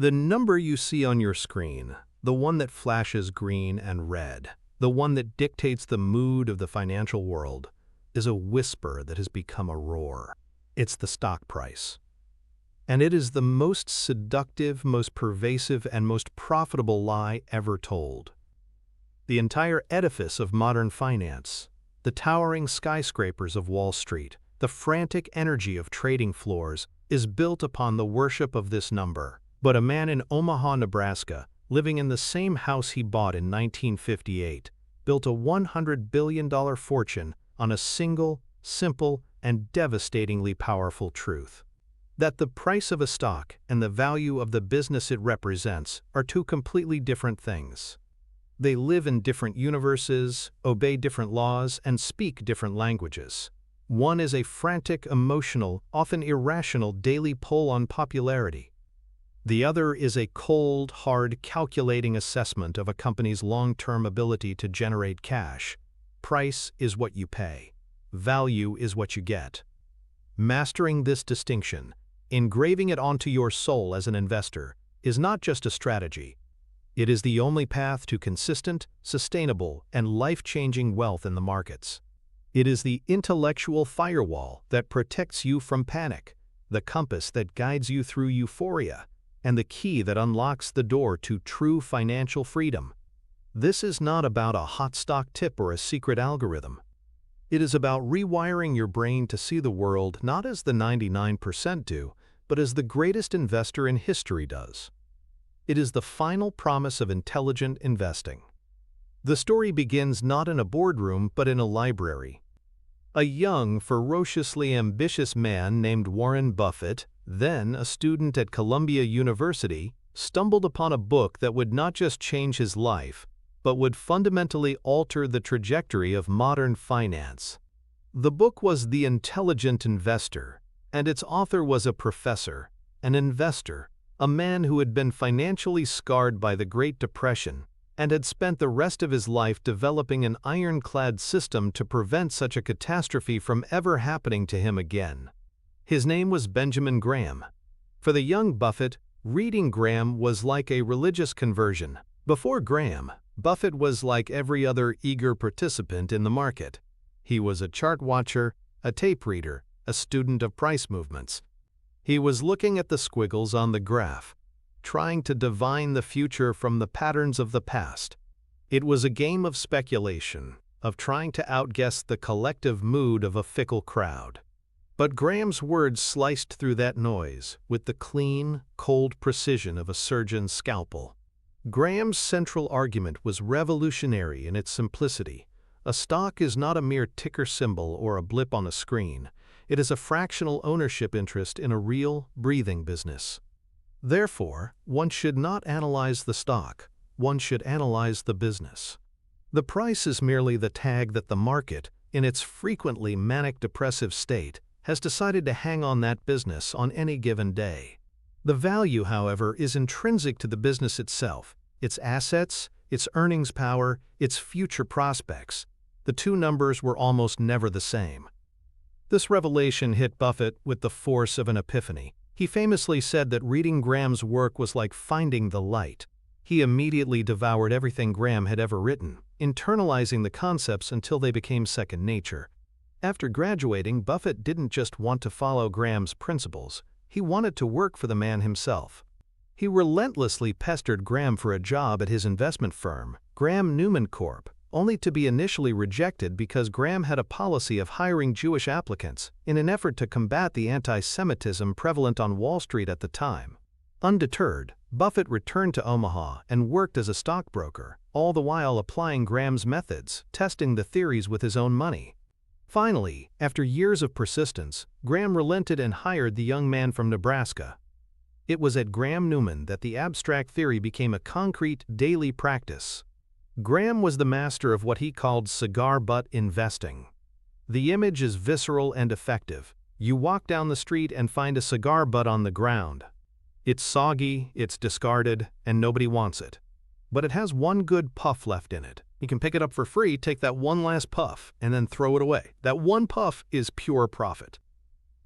The number you see on your screen, the one that flashes green and red, the one that dictates the mood of the financial world, is a whisper that has become a roar. It's the stock price. And it is the most seductive, most pervasive, and most profitable lie ever told. The entire edifice of modern finance, the towering skyscrapers of Wall Street, the frantic energy of trading floors, is built upon the worship of this number. But a man in Omaha, Nebraska, living in the same house he bought in 1958, built a $100 billion fortune on a single, simple, and devastatingly powerful truth: that the price of a stock and the value of the business it represents are two completely different things. They live in different universes, obey different laws, and speak different languages. One is a frantic, emotional, often irrational daily pull on popularity. The other is a cold, hard, calculating assessment of a company's long-term ability to generate cash. Price is what you pay. Value is what you get. Mastering this distinction, engraving it onto your soul as an investor, is not just a strategy. It is the only path to consistent, sustainable, and life-changing wealth in the markets. It is the intellectual firewall that protects you from panic, the compass that guides you through euphoria, and the key that unlocks the door to true financial freedom. This is not about a hot stock tip or a secret algorithm. It is about rewiring your brain to see the world not as the 99% do, but as the greatest investor in history does. It is the final promise of intelligent investing. The story begins not in a boardroom but in a library. A young, ferociously ambitious man named Warren Buffett, then a student at Columbia University, stumbled upon a book that would not just change his life, but would fundamentally alter the trajectory of modern finance. The book was The Intelligent Investor, and its author was a professor, an investor, a man who had been financially scarred by the Great Depression and had spent the rest of his life developing an ironclad system to prevent such a catastrophe from ever happening to him again. His name was Benjamin Graham. For the young Buffett, reading Graham was like a religious conversion. Before Graham, Buffett was like every other eager participant in the market. He was a chart watcher, a tape reader, a student of price movements. He was looking at the squiggles on the graph, trying to divine the future from the patterns of the past. It was a game of speculation, of trying to outguess the collective mood of a fickle crowd. But Graham's words sliced through that noise with the clean, cold precision of a surgeon's scalpel. Graham's central argument was revolutionary in its simplicity. A stock is not a mere ticker symbol or a blip on a screen. It is a fractional ownership interest in a real, breathing business. Therefore, one should not analyze the stock. One should analyze the business. The price is merely the tag that the market, in its frequently manic-depressive state, has decided to hang on that business on any given day. The value, however, is intrinsic to the business itself, its assets, its earnings power, its future prospects. The two numbers were almost never the same. This revelation hit Buffett with the force of an epiphany. He famously said that reading Graham's work was like finding the light. He immediately devoured everything Graham had ever written, internalizing the concepts until they became second nature. After graduating, Buffett didn't just want to follow Graham's principles. He wanted to work for the man himself. He relentlessly pestered Graham for a job at his investment firm, Graham Newman Corp., only to be initially rejected because Graham had a policy of hiring Jewish applicants in an effort to combat the anti-Semitism prevalent on Wall Street at the time. Undeterred, Buffett returned to Omaha and worked as a stockbroker, all the while applying Graham's methods, testing the theories with his own money. Finally, after years of persistence, Graham relented and hired the young man from Nebraska. It was at Graham Newman that the abstract theory became a concrete, daily practice. Graham was the master of what he called cigar butt investing. The image is visceral and effective. You walk down the street and find a cigar butt on the ground. It's soggy, it's discarded, and nobody wants it. But it has one good puff left in it. You can pick it up for free, take that one last puff, and then throw it away. That one puff is pure profit.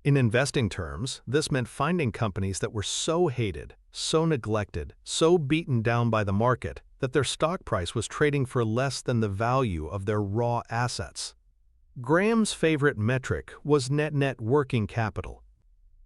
In investing terms, this meant finding companies that were so hated, so neglected, so beaten down by the market that their stock price was trading for less than the value of their raw assets. Graham's favorite metric was net working capital.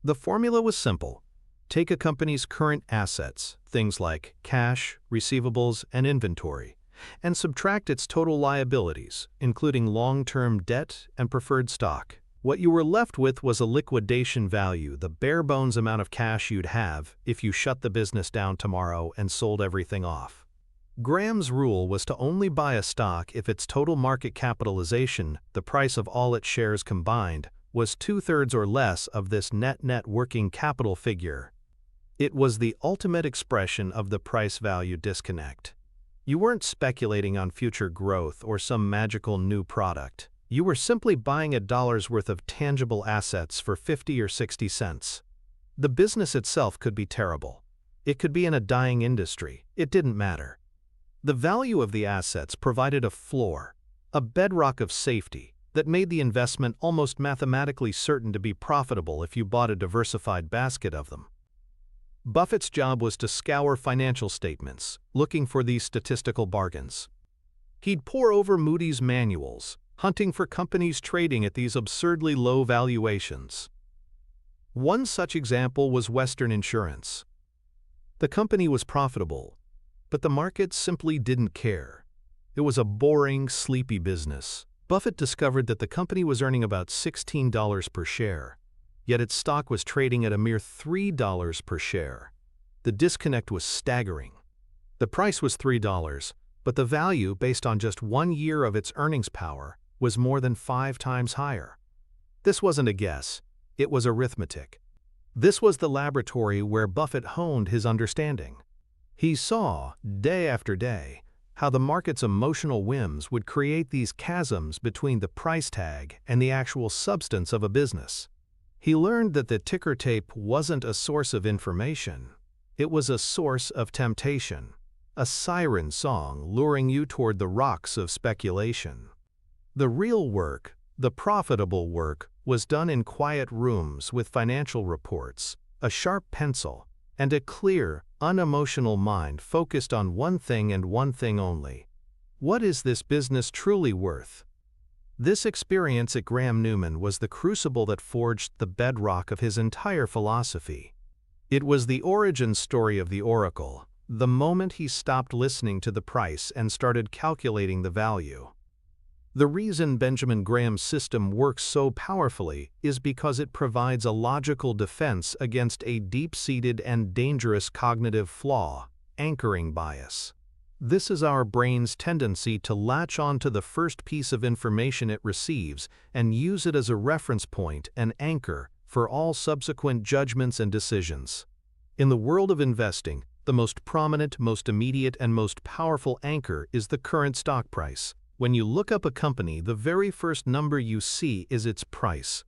The formula was simple. Take a company's current assets, things like cash, receivables, and inventory, and subtract its total liabilities, including long-term debt and preferred stock. What you were left with was a liquidation value, the bare-bones amount of cash you'd have if you shut the business down tomorrow and sold everything off. Graham's rule was to only buy a stock if its total market capitalization, the price of all its shares combined, was 2/3 or less of this net working capital figure. It was the ultimate expression of the price-value disconnect. You weren't speculating on future growth or some magical new product. You were simply buying a dollar's worth of tangible assets for 50 or 60 cents. The business itself could be terrible. It could be in a dying industry. It didn't matter. The value of the assets provided a floor, a bedrock of safety that made the investment almost mathematically certain to be profitable if you bought a diversified basket of them. Buffett's job was to scour financial statements, looking for these statistical bargains. He'd pore over Moody's manuals, hunting for companies trading at these absurdly low valuations. One such example was Western Insurance. The company was profitable, but the market simply didn't care. It was a boring, sleepy business. Buffett discovered that the company was earning about $16 per share, yet its stock was trading at a mere $3 per share. The disconnect was staggering. The price was $3, but the value, based on just 1 year of its earnings power, was more than 5 times higher. This wasn't a guess, it was arithmetic. This was the laboratory where Buffett honed his understanding. He saw, day after day, how the market's emotional whims would create these chasms between the price tag and the actual substance of a business. He learned that the ticker tape wasn't a source of information. It was a source of temptation, a siren song luring you toward the rocks of speculation. The real work, the profitable work, was done in quiet rooms with financial reports, a sharp pencil, and a clear, unemotional mind focused on one thing and one thing only. What is this business truly worth? This experience at Graham Newman was the crucible that forged the bedrock of his entire philosophy. It was the origin story of the oracle, the moment he stopped listening to the price and started calculating the value. The reason Benjamin Graham's system works so powerfully is because it provides a logical defense against a deep-seated and dangerous cognitive flaw, anchoring bias. This is our brain's tendency to latch on to the first piece of information it receives and use it as a reference point and anchor for all subsequent judgments and decisions. In the world of investing, the most prominent, most immediate, and most powerful anchor is the current stock price. When you look up a company, the very first number you see is its price.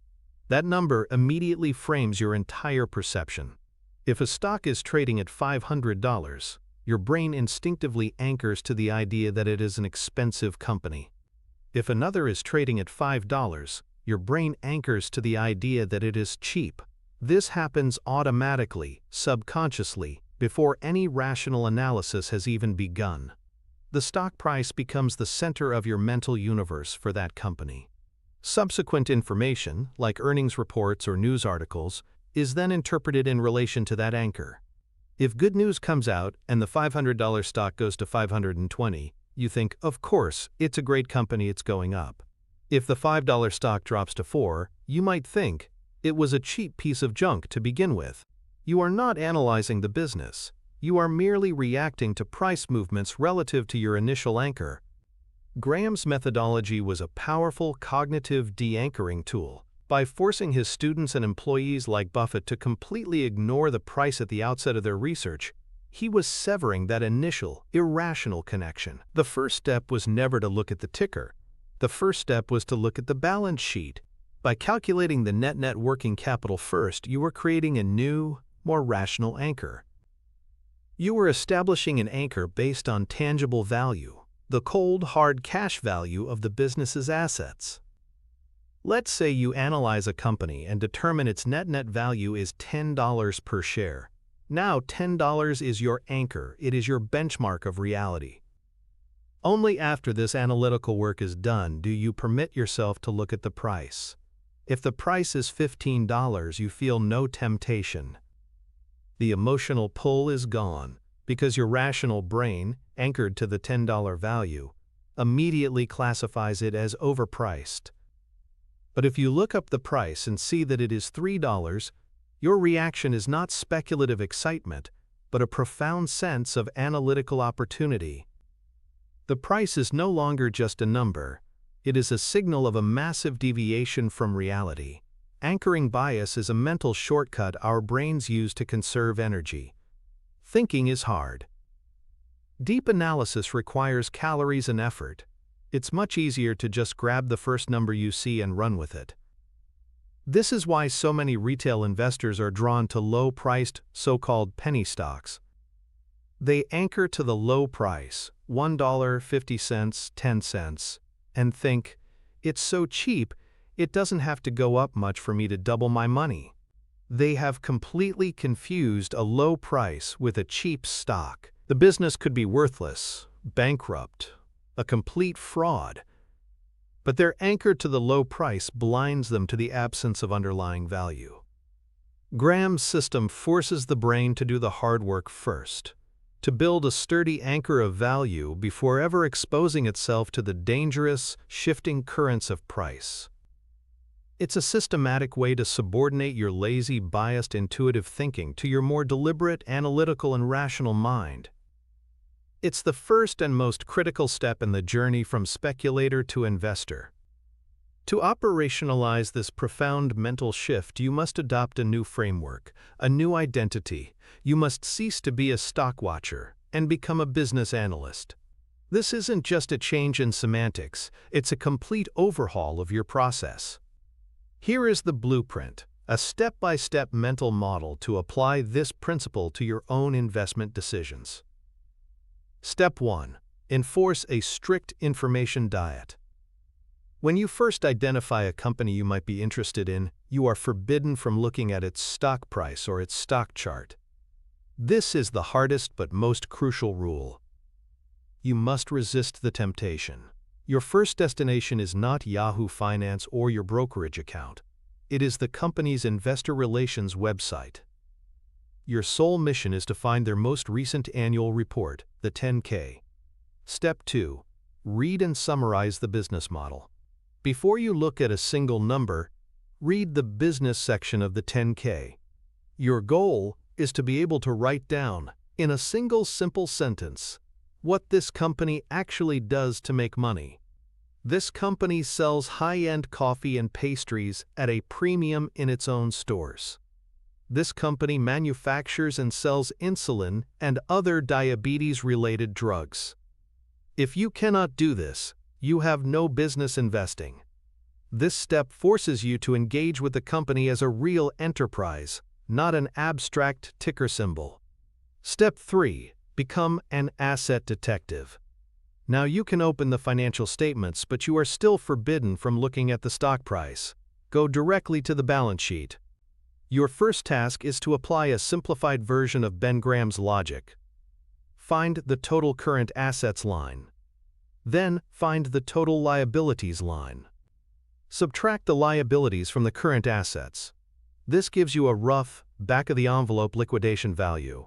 That number immediately frames your entire perception. If a stock is trading at $500, your brain instinctively anchors to the idea that it is an expensive company. If another is trading at $5, your brain anchors to the idea that it is cheap. This happens automatically, subconsciously, before any rational analysis has even begun. The stock price becomes the center of your mental universe for that company. Subsequent information, like earnings reports or news articles, is then interpreted in relation to that anchor. If good news comes out and the $500 stock goes to $520, you think, of course, it's a great company, it's going up. If the $5 stock drops to $4, you might think, it was a cheap piece of junk to begin with. You are not analyzing the business. You are merely reacting to price movements relative to your initial anchor. Graham's methodology was a powerful cognitive de-anchoring tool. By forcing his students and employees like Buffett to completely ignore the price at the outset of their research, he was severing that initial, irrational connection. The first step was never to look at the ticker. The first step was to look at the balance sheet. By calculating the net working capital first, you were creating a new, more rational anchor. You were establishing an anchor based on tangible value, the cold, hard cash value of the business's assets. Let's say you analyze a company and determine its net value is $10 per share. Now $10 is your anchor, it is your benchmark of reality. Only after this analytical work is done do you permit yourself to look at the price. If the price is $15, you feel no temptation. The emotional pull is gone because your rational brain, anchored to the $10 value, immediately classifies it as overpriced. But if you look up the price and see that it is $3, your reaction is not speculative excitement, but a profound sense of analytical opportunity. The price is no longer just a number. It is a signal of a massive deviation from reality. Anchoring bias is a mental shortcut our brains use to conserve energy. Thinking is hard. Deep analysis requires calories and effort. It's much easier to just grab the first number you see and run with it. This is why so many retail investors are drawn to low-priced, so-called penny stocks. They anchor to the low price, $1, 50 cents, 10 cents, and think, it's so cheap, it doesn't have to go up much for me to double my money. They have completely confused a low price with a cheap stock. The business could be worthless, bankrupt, a complete fraud. But their anchor to the low price blinds them to the absence of underlying value. Graham's system forces the brain to do the hard work first, to build a sturdy anchor of value before ever exposing itself to the dangerous, shifting currents of price. It's a systematic way to subordinate your lazy, biased, intuitive thinking to your more deliberate, analytical, and rational mind. It's the first and most critical step in the journey from speculator to investor. To operationalize this profound mental shift, you must adopt a new framework, a new identity. You must cease to be a stock watcher and become a business analyst. This isn't just a change in semantics, it's a complete overhaul of your process. Here is the blueprint, a step-by-step mental model to apply this principle to your own investment decisions. Step 1. Enforce a strict information diet. When you first identify a company you might be interested in, you are forbidden from looking at its stock price or its stock chart. This is the hardest but most crucial rule. You must resist the temptation. Your first destination is not Yahoo Finance or your brokerage account. It is the company's investor relations website. Your sole mission is to find their most recent annual report, the 10K. Step 2. Read and summarize the business model. Before you look at a single number, read the business section of the 10K. Your goal is to be able to write down, in a single simple sentence, what this company actually does to make money. This company sells high-end coffee and pastries at a premium in its own stores. This company manufactures and sells insulin and other diabetes-related drugs. If you cannot do this, you have no business investing. This step forces you to engage with the company as a real enterprise, not an abstract ticker symbol. Step 3. Become an asset detective. Now you can open the financial statements, but you are still forbidden from looking at the stock price. Go directly to the balance sheet. Your first task is to apply a simplified version of Ben Graham's logic. Find the total current assets line. Then, find the total liabilities line. Subtract the liabilities from the current assets. This gives you a rough, back-of-the-envelope liquidation value.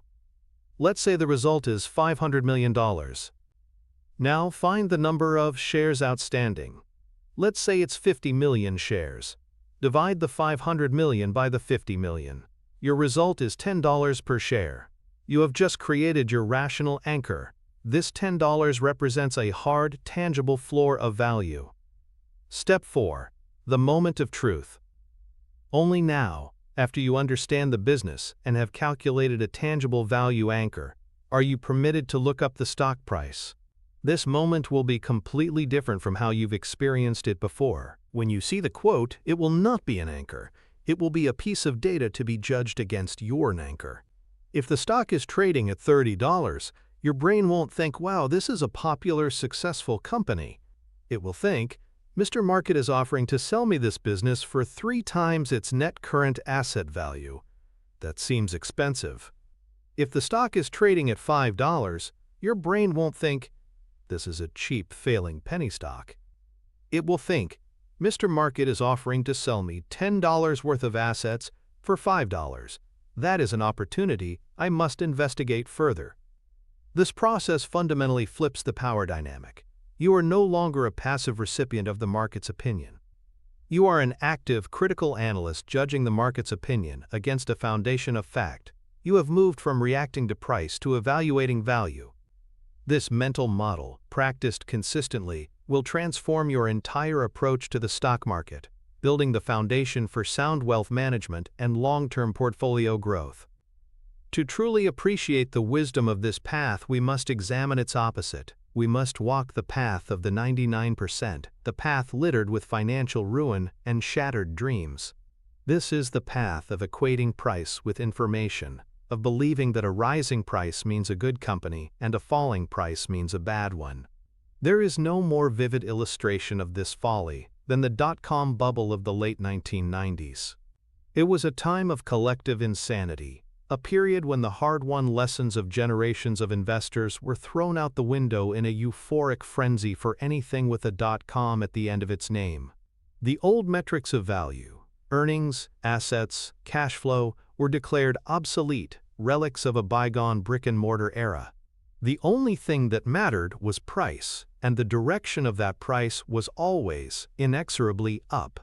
Let's say the result is $500 million. Now, find the number of shares outstanding. Let's say it's 50 million shares. Divide the 500 million by the 50 million. Your result is $10 per share. You have just created your rational anchor. This $10 represents a hard, tangible floor of value. Step 4. The moment of truth. Only now, after you understand the business and have calculated a tangible value anchor, are you permitted to look up the stock price. This moment will be completely different from how you've experienced it before. When you see the quote, it will not be an anchor. It will be a piece of data to be judged against your anchor. If the stock is trading at $30, your brain won't think, wow, this is a popular, successful company. It will think, Mr. Market is offering to sell me this business for 3 times its net current asset value. That seems expensive. If the stock is trading at $5, your brain won't think, "This is a cheap, failing penny stock." It will think, "Mr. Market is offering to sell me $10 worth of assets for $5. That is an opportunity I must investigate further." This process fundamentally flips the power dynamic. You are no longer a passive recipient of the market's opinion. You are an active, critical analyst judging the market's opinion against a foundation of fact. You have moved from reacting to price to evaluating value. This mental model, practiced consistently, will transform your entire approach to the stock market, building the foundation for sound wealth management and long-term portfolio growth. To truly appreciate the wisdom of this path, we must examine its opposite. We must walk the path of the 99%, the path littered with financial ruin and shattered dreams. This is the path of equating price with information, of believing that a rising price means a good company and a falling price means a bad one. There is no more vivid illustration of this folly than the dot-com bubble of the late 1990s. It was a time of collective insanity, a period when the hard-won lessons of generations of investors were thrown out the window in a euphoric frenzy for anything with a .com at the end of its name. The old metrics of value, earnings, assets, cash flow, were declared obsolete, relics of a bygone brick-and-mortar era. The only thing that mattered was price, and the direction of that price was always, inexorably, up.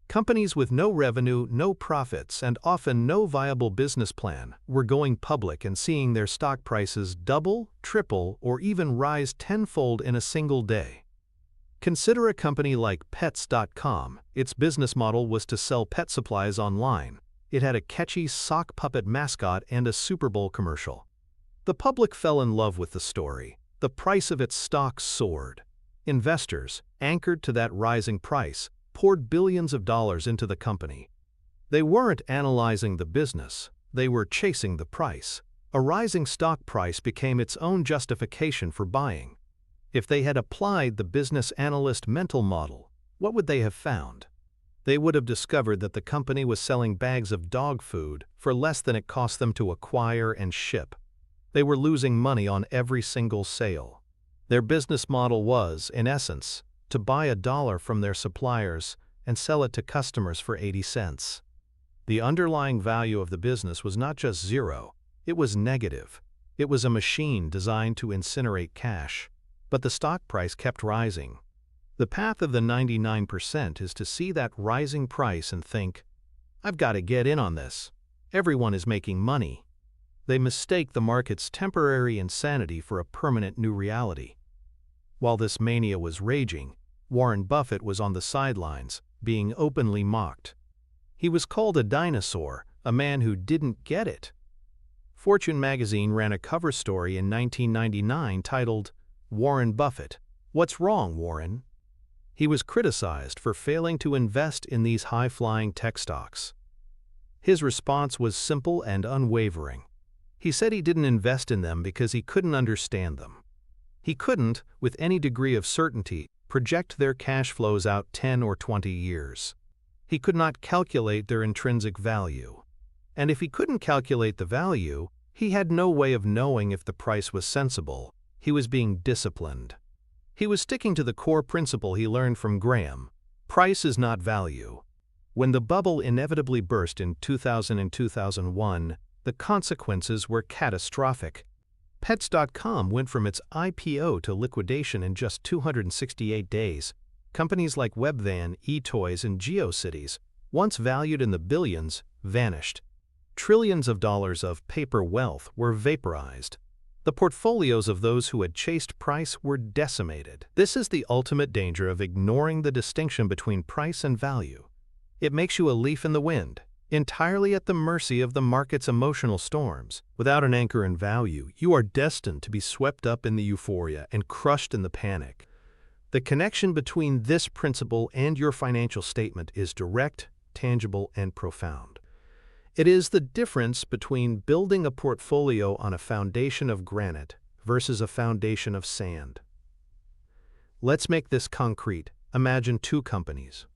Companies with no revenue, no profits, and often no viable business plan were going public and seeing their stock prices double, triple, or even rise tenfold in a single day. Consider a company like Pets.com. Its business model was to sell pet supplies online. It had a catchy sock puppet mascot and a Super Bowl commercial. The public fell in love with the story. The price of its stock soared. Investors, anchored to that rising price, poured billions of dollars into the company. They weren't analyzing the business, they were chasing the price. A rising stock price became its own justification for buying. If they had applied the business analyst mental model, what would they have found? They would have discovered that the company was selling bags of dog food for less than it cost them to acquire and ship. They were losing money on every single sale. Their business model was, in essence, to buy $1 from their suppliers and sell it to customers for 80 cents. The underlying value of the business was not just zero, it was negative. It was a machine designed to incinerate cash. But the stock price kept rising. The path of the 99% is to see that rising price and think, "I've got to get in on this. Everyone is making money." They mistake the market's temporary insanity for a permanent new reality. While this mania was raging, Warren Buffett was on the sidelines, being openly mocked. He was called a dinosaur, a man who didn't get it. Fortune magazine ran a cover story in 1999 titled, "Warren Buffett, What's Wrong, Warren?" He was criticized for failing to invest in these high-flying tech stocks. His response was simple and unwavering. He said he didn't invest in them because he couldn't understand them. He couldn't, with any degree of certainty, project their cash flows out 10 or 20 years. He could not calculate their intrinsic value. And if he couldn't calculate the value, he had no way of knowing if the price was sensible. He was being disciplined. He was sticking to the core principle he learned from Graham: price is not value. When the bubble inevitably burst in 2000 and 2001, the consequences were catastrophic. Pets.com went from its IPO to liquidation in just 268 days. Companies like Webvan, eToys, and GeoCities, once valued in the billions, vanished. Trillions of dollars of paper wealth were vaporized. The portfolios of those who had chased price were decimated. This is the ultimate danger of ignoring the distinction between price and value. It makes you a leaf in the wind, entirely at the mercy of the market's emotional storms. Without an anchor in value, you are destined to be swept up in the euphoria and crushed in the panic. The connection between this principle and your financial statement is direct, tangible, and profound. It is the difference between building a portfolio on a foundation of granite versus a foundation of sand. Let's make this concrete. Imagine two companies.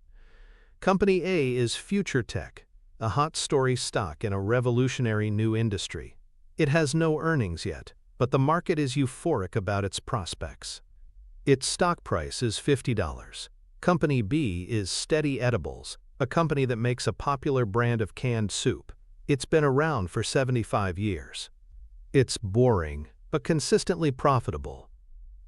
Company A is Future Tech, a hot story stock in a revolutionary new industry. It has no earnings yet, but the market is euphoric about its prospects. Its stock price is $50. Company B is Steady Edibles, a company that makes a popular brand of canned soup. It's been around for 75 years. It's boring, but consistently profitable.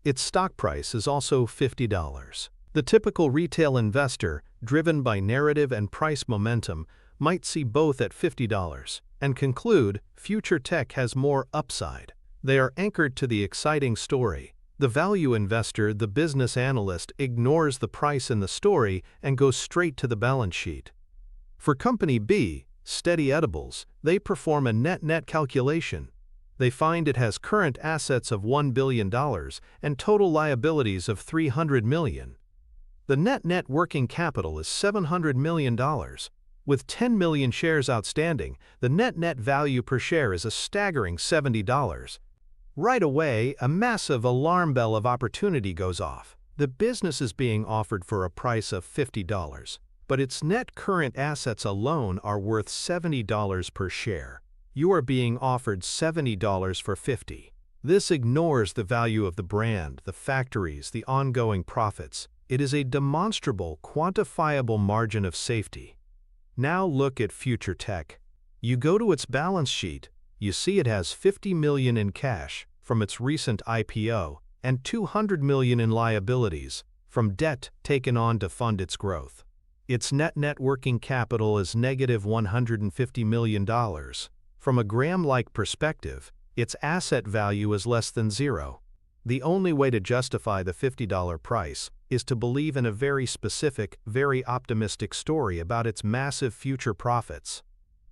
Its stock price is also $50. The typical retail investor, driven by narrative and price momentum, might see both at $50 and conclude future tech has more upside. They are anchored to the exciting story. The value investor, the business analyst, ignores the price in the story and goes straight to the balance sheet. For Company B, Steady Edibles, they perform a net-net calculation. They find it has current assets of $1 billion and total liabilities of $300 million. The net working capital is $700 million. With 10 million shares outstanding, the net value per share is a staggering $70. Right away, a massive alarm bell of opportunity goes off. The business is being offered for a price of $50, but its net current assets alone are worth $70 per share. You are being offered $70 for $50. This ignores the value of the brand, the factories, the ongoing profits. It is a demonstrable, quantifiable margin of safety. Now look at future tech. You go to its balance sheet, you see it has $50 million in cash from its recent IPO and $200 million in liabilities from debt taken on to fund its growth. Its net working capital is negative $150 million. From a Graham-like perspective, its asset value is less than zero. The only way to justify the $50 price is to believe in a very specific, very optimistic story about its massive future profits.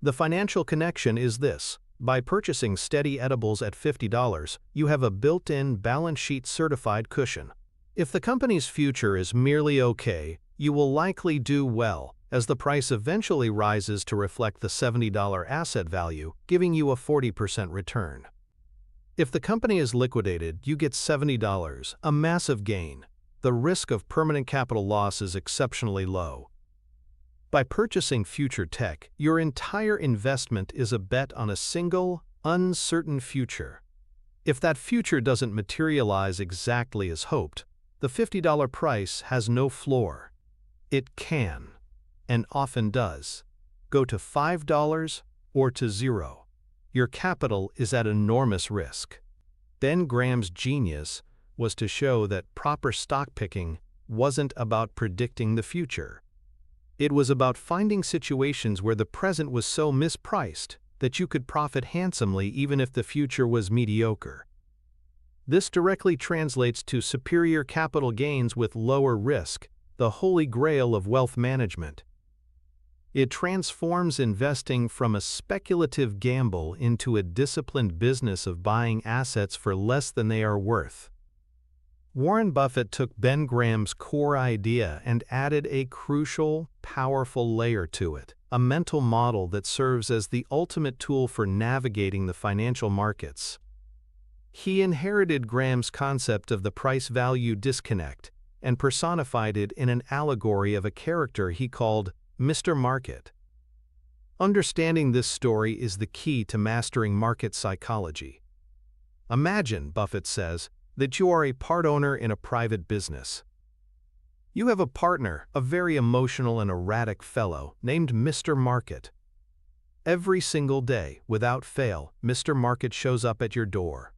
The financial connection is this. By purchasing Steady Edibles at $50, you have a built-in balance sheet certified cushion. If the company's future is merely okay, you will likely do well, as the price eventually rises to reflect the $70 asset value, giving you a 40% return. If the company is liquidated, you get $70, a massive gain. The risk of permanent capital loss is exceptionally low. By purchasing future tech, your entire investment is a bet on a single, uncertain future. If that future doesn't materialize exactly as hoped, the $50 price has no floor. It can, and often does, go to $5 or to zero. Your capital is at enormous risk. Ben Graham's genius was to show that proper stock picking wasn't about predicting the future. It was about finding situations where the present was so mispriced that you could profit handsomely even if the future was mediocre. This directly translates to superior capital gains with lower risk, the holy grail of wealth management. It transforms investing from a speculative gamble into a disciplined business of buying assets for less than they are worth. Warren Buffett took Ben Graham's core idea and added a crucial, powerful layer to it, a mental model that serves as the ultimate tool for navigating the financial markets. He inherited Graham's concept of the price-value disconnect and personified it in an allegory of a character he called Mr. Market. Understanding this story is the key to mastering market psychology. Imagine, Buffett says, that you are a part owner in a private business. You have a partner, a very emotional and erratic fellow named Mr. Market. Every single day, without fail, Mr. Market shows up at your door.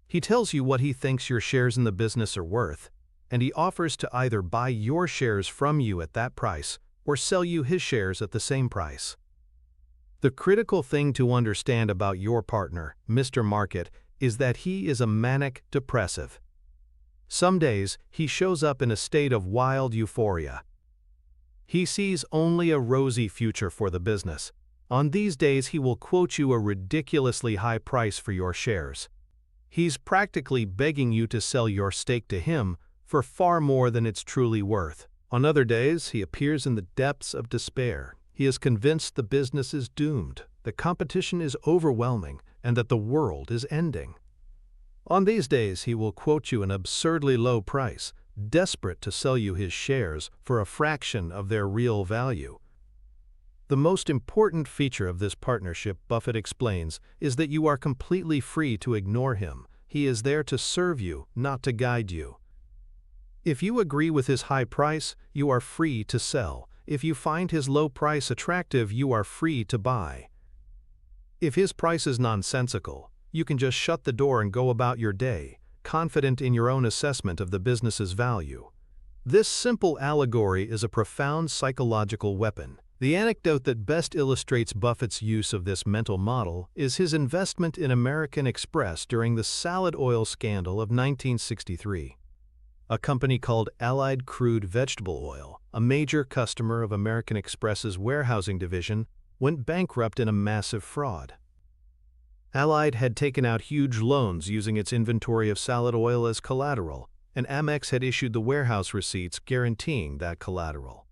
He tells you what he thinks your shares in the business are worth, and he offers to either buy your shares from you at that price or sell you his shares at the same price. The critical thing to understand about your partner, Mr. Market, is that he is a manic depressive. Some days, he shows up in a state of wild euphoria. He sees only a rosy future for the business. On these days, he will quote you a ridiculously high price for your shares. He's practically begging you to sell your stake to him for far more than it's truly worth. On other days, he appears in the depths of despair. He is convinced the business is doomed, the competition is overwhelming, and that the world is ending. On these days, he will quote you an absurdly low price, desperate to sell you his shares for a fraction of their real value. The most important feature of this partnership, Buffett explains, is that you are completely free to ignore him. He is there to serve you, not to guide you. If you agree with his high price, you are free to sell. If you find his low price attractive, you are free to buy. If his price is nonsensical, you can just shut the door and go about your day, confident in your own assessment of the business's value. This simple allegory is a profound psychological weapon. The anecdote that best illustrates Buffett's use of this mental model is his investment in American Express during the salad oil scandal of 1963. A company called Allied Crude Vegetable Oil, a major customer of American Express's warehousing division, went bankrupt in a massive fraud. Allied had taken out huge loans using its inventory of salad oil as collateral, and Amex had issued the warehouse receipts guaranteeing that collateral.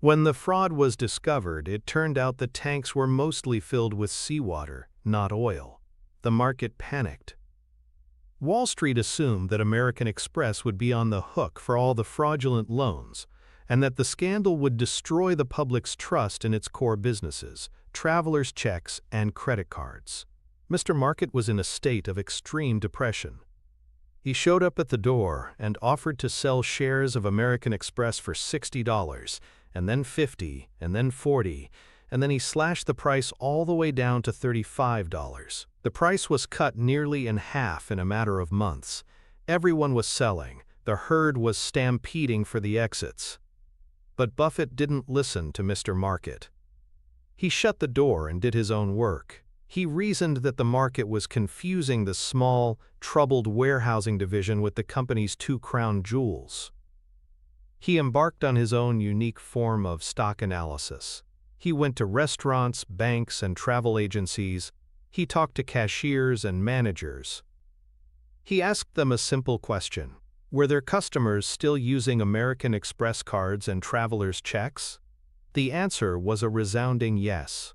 When the fraud was discovered, it turned out the tanks were mostly filled with seawater, not oil. The market panicked. Wall Street assumed that American Express would be on the hook for all the fraudulent loans, and that the scandal would destroy the public's trust in its core businesses, travelers' checks, and credit cards. Mr. Market was in a state of extreme depression. He showed up at the door and offered to sell shares of American Express for $60, and then $50, and then $40, and then he slashed the price all the way down to $35. The price was cut nearly in half in a matter of months. Everyone was selling. The herd was stampeding for the exits. But Buffett didn't listen to Mr. Market. He shut the door and did his own work. He reasoned that the market was confusing the small, troubled warehousing division with the company's two crown jewels. He embarked on his own unique form of stock analysis. He went to restaurants, banks, and travel agencies. He talked to cashiers and managers. He asked them a simple question. Were their customers still using American Express cards and travelers' checks? The answer was a resounding yes.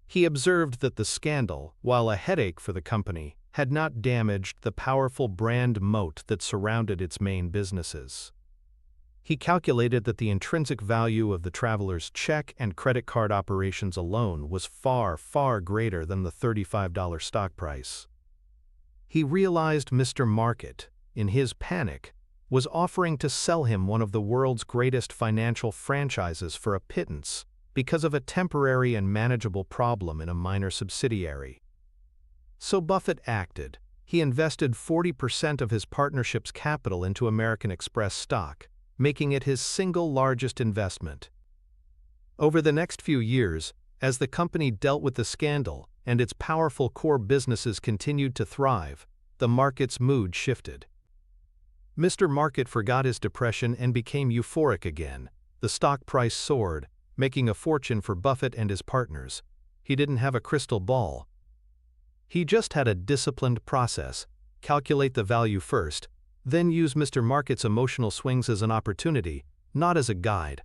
He observed that the scandal, while a headache for the company, had not damaged the powerful brand moat that surrounded its main businesses. He calculated that the intrinsic value of the traveler's check and credit card operations alone was far, far greater than the $35 stock price. He realized Mr. Market, in his panic, was offering to sell him one of the world's greatest financial franchises for a pittance because of a temporary and manageable problem in a minor subsidiary. So Buffett acted. He invested 40% of his partnership's capital into American Express stock, making it his single largest investment. Over the next few years, as the company dealt with the scandal and its powerful core businesses continued to thrive, the market's mood shifted. Mr. Market forgot his depression and became euphoric again. The stock price soared, making a fortune for Buffett and his partners. He didn't have a crystal ball. He just had a disciplined process: calculate the value first, then use Mr. Market's emotional swings as an opportunity, not as a guide.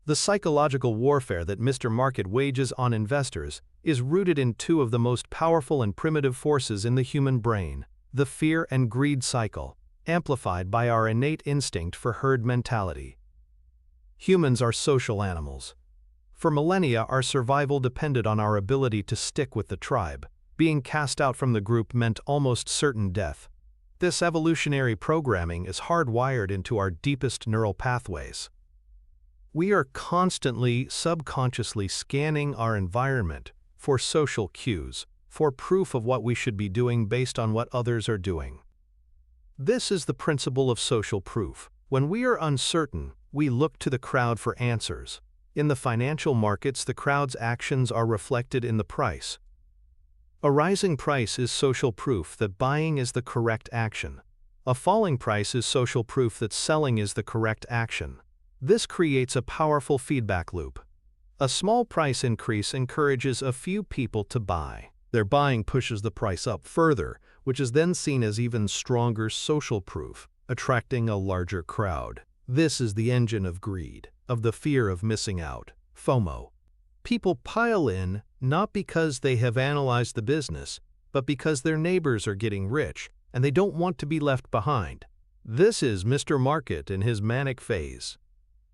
The psychological warfare that Mr. Market wages on investors is rooted in two of the most powerful and primitive forces in the human brain: the fear and greed cycle, amplified by our innate instinct for herd mentality. Humans are social animals. For millennia, our survival depended on our ability to stick with the tribe. Being cast out from the group meant almost certain death. This evolutionary programming is hardwired into our deepest neural pathways. We are constantly, subconsciously scanning our environment for social cues, for proof of what we should be doing based on what others are doing. This is the principle of social proof. When we are uncertain, we look to the crowd for answers. In the financial markets, the crowd's actions are reflected in the price. A rising price is social proof that buying is the correct action. A falling price is social proof that selling is the correct action. This creates a powerful feedback loop. A small price increase encourages a few people to buy. Their buying pushes the price up further, which is then seen as even stronger social proof, attracting a larger crowd. This is the engine of greed, of the fear of missing out, FOMO. People pile in not because they have analyzed the business, but because their neighbors are getting rich and they don't want to be left behind. This is Mr. Market in his manic phase.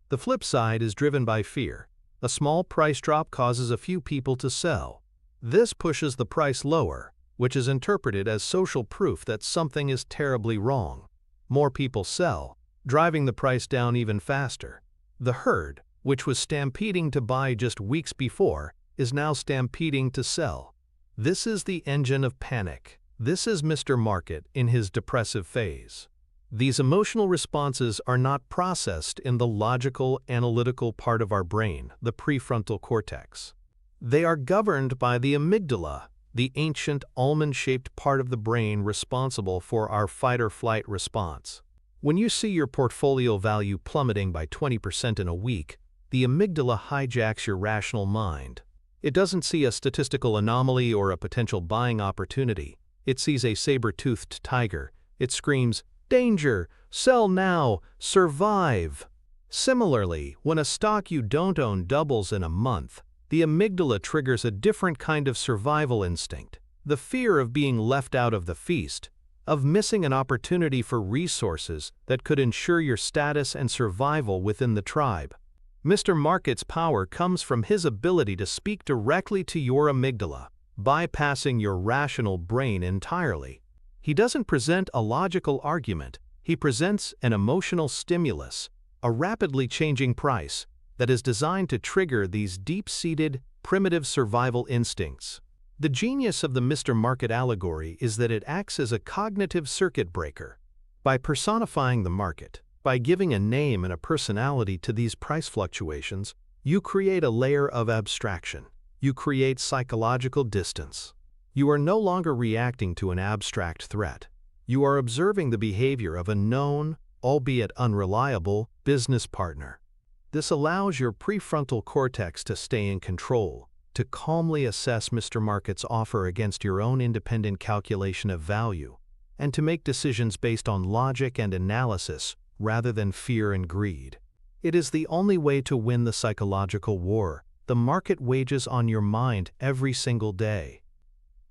The flip side is driven by fear. A small price drop causes a few people to sell. This pushes the price lower, which is interpreted as social proof that something is terribly wrong. More people sell, driving the price down even faster. The herd, which was stampeding to buy just weeks before, is now stampeding to sell. This is the engine of panic. This is Mr. Market in his depressive phase. These emotional responses are not processed in the logical, analytical part of our brain, the prefrontal cortex. They are governed by the amygdala, the ancient almond-shaped part of the brain responsible for our fight-or-flight response. When you see your portfolio value plummeting by 20% in a week, the amygdala hijacks your rational mind. It doesn't see a statistical anomaly or a potential buying opportunity. It sees a saber-toothed tiger. It screams, "Danger! Sell now! Survive!" Similarly, when a stock you don't own doubles in a month, the amygdala triggers a different kind of survival instinct, the fear of being left out of the feast, of missing an opportunity for resources that could ensure your status and survival within the tribe. Mr. Market's power comes from his ability to speak directly to your amygdala, bypassing your rational brain entirely. He doesn't present a logical argument, he presents an emotional stimulus, a rapidly changing price that is designed to trigger these deep-seated, primitive survival instincts. The genius of the Mr. Market allegory is that it acts as a cognitive circuit breaker. By personifying the market, by giving a name and a personality to these price fluctuations, you create a layer of abstraction. You create psychological distance. You are no longer reacting to an abstract threat. You are observing the behavior of a known, albeit unreliable, business partner. This allows your prefrontal cortex to stay in control, to calmly assess Mr. Market's offer against your own independent calculation of value, and to make decisions based on logic and analysis rather than fear and greed. It is the only way to win the psychological war the market wages on your mind every single day.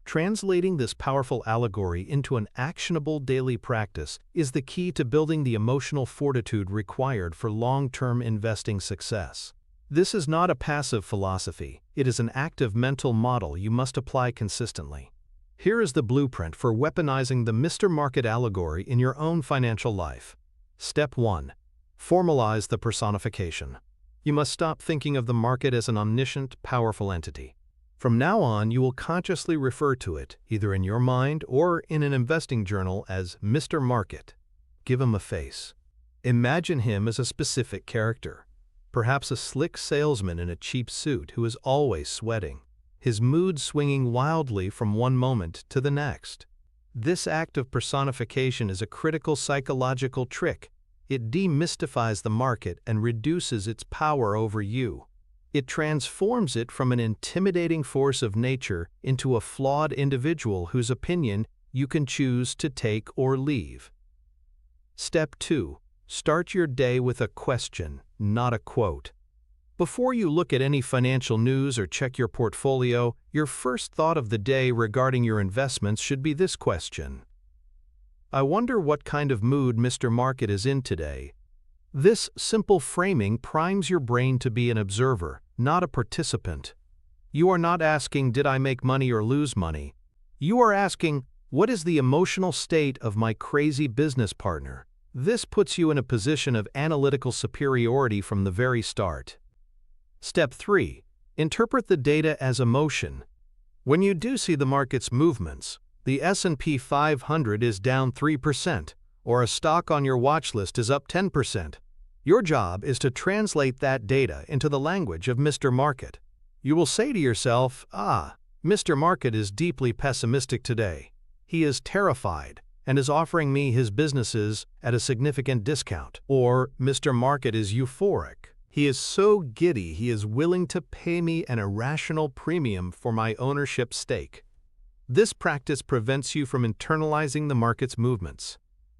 Translating this powerful allegory into an actionable daily practice is the key to building the emotional fortitude required for long-term investing success. This is not a passive philosophy, it is an active mental model you must apply consistently. Here is the blueprint for weaponizing the Mr. Market allegory in your own financial life. Step 1. Formalize the personification. You must stop thinking of the market as an omniscient, powerful entity. From now on, you will consciously refer to it, either in your mind or in an investing journal, as Mr. Market. Give him a face. Imagine him as a specific character, perhaps a slick salesman in a cheap suit who is always sweating, his mood swinging wildly from one moment to the next. This act of personification is a critical psychological trick. It demystifies the market and reduces its power over you. It transforms it from an intimidating force of nature into a flawed individual whose opinion you can choose to take or leave. Step 2. Start your day with a question, not a quote. Before you look at any financial news or check your portfolio, your first thought of the day regarding your investments should be this question: I wonder what kind of mood Mr. Market is in today. This simple framing primes your brain to be an observer, not a participant. You are not asking, did I make money or lose money? You are asking, what is the emotional state of my crazy business partner? This puts you in a position of analytical superiority from the very start. Step 3. Interpret the data as emotion. When you do see the market's movements, the S&P 500 is down 3%, or a stock on your watch list is up 10%. Your job is to translate that data into the language of Mr. Market. You will say to yourself, Mr. Market is deeply pessimistic today. He is terrified and is offering me his businesses at a significant discount. Or, Mr. Market is euphoric. He is so giddy he is willing to pay me an irrational premium for my ownership stake. This practice prevents you from internalizing the market's movements.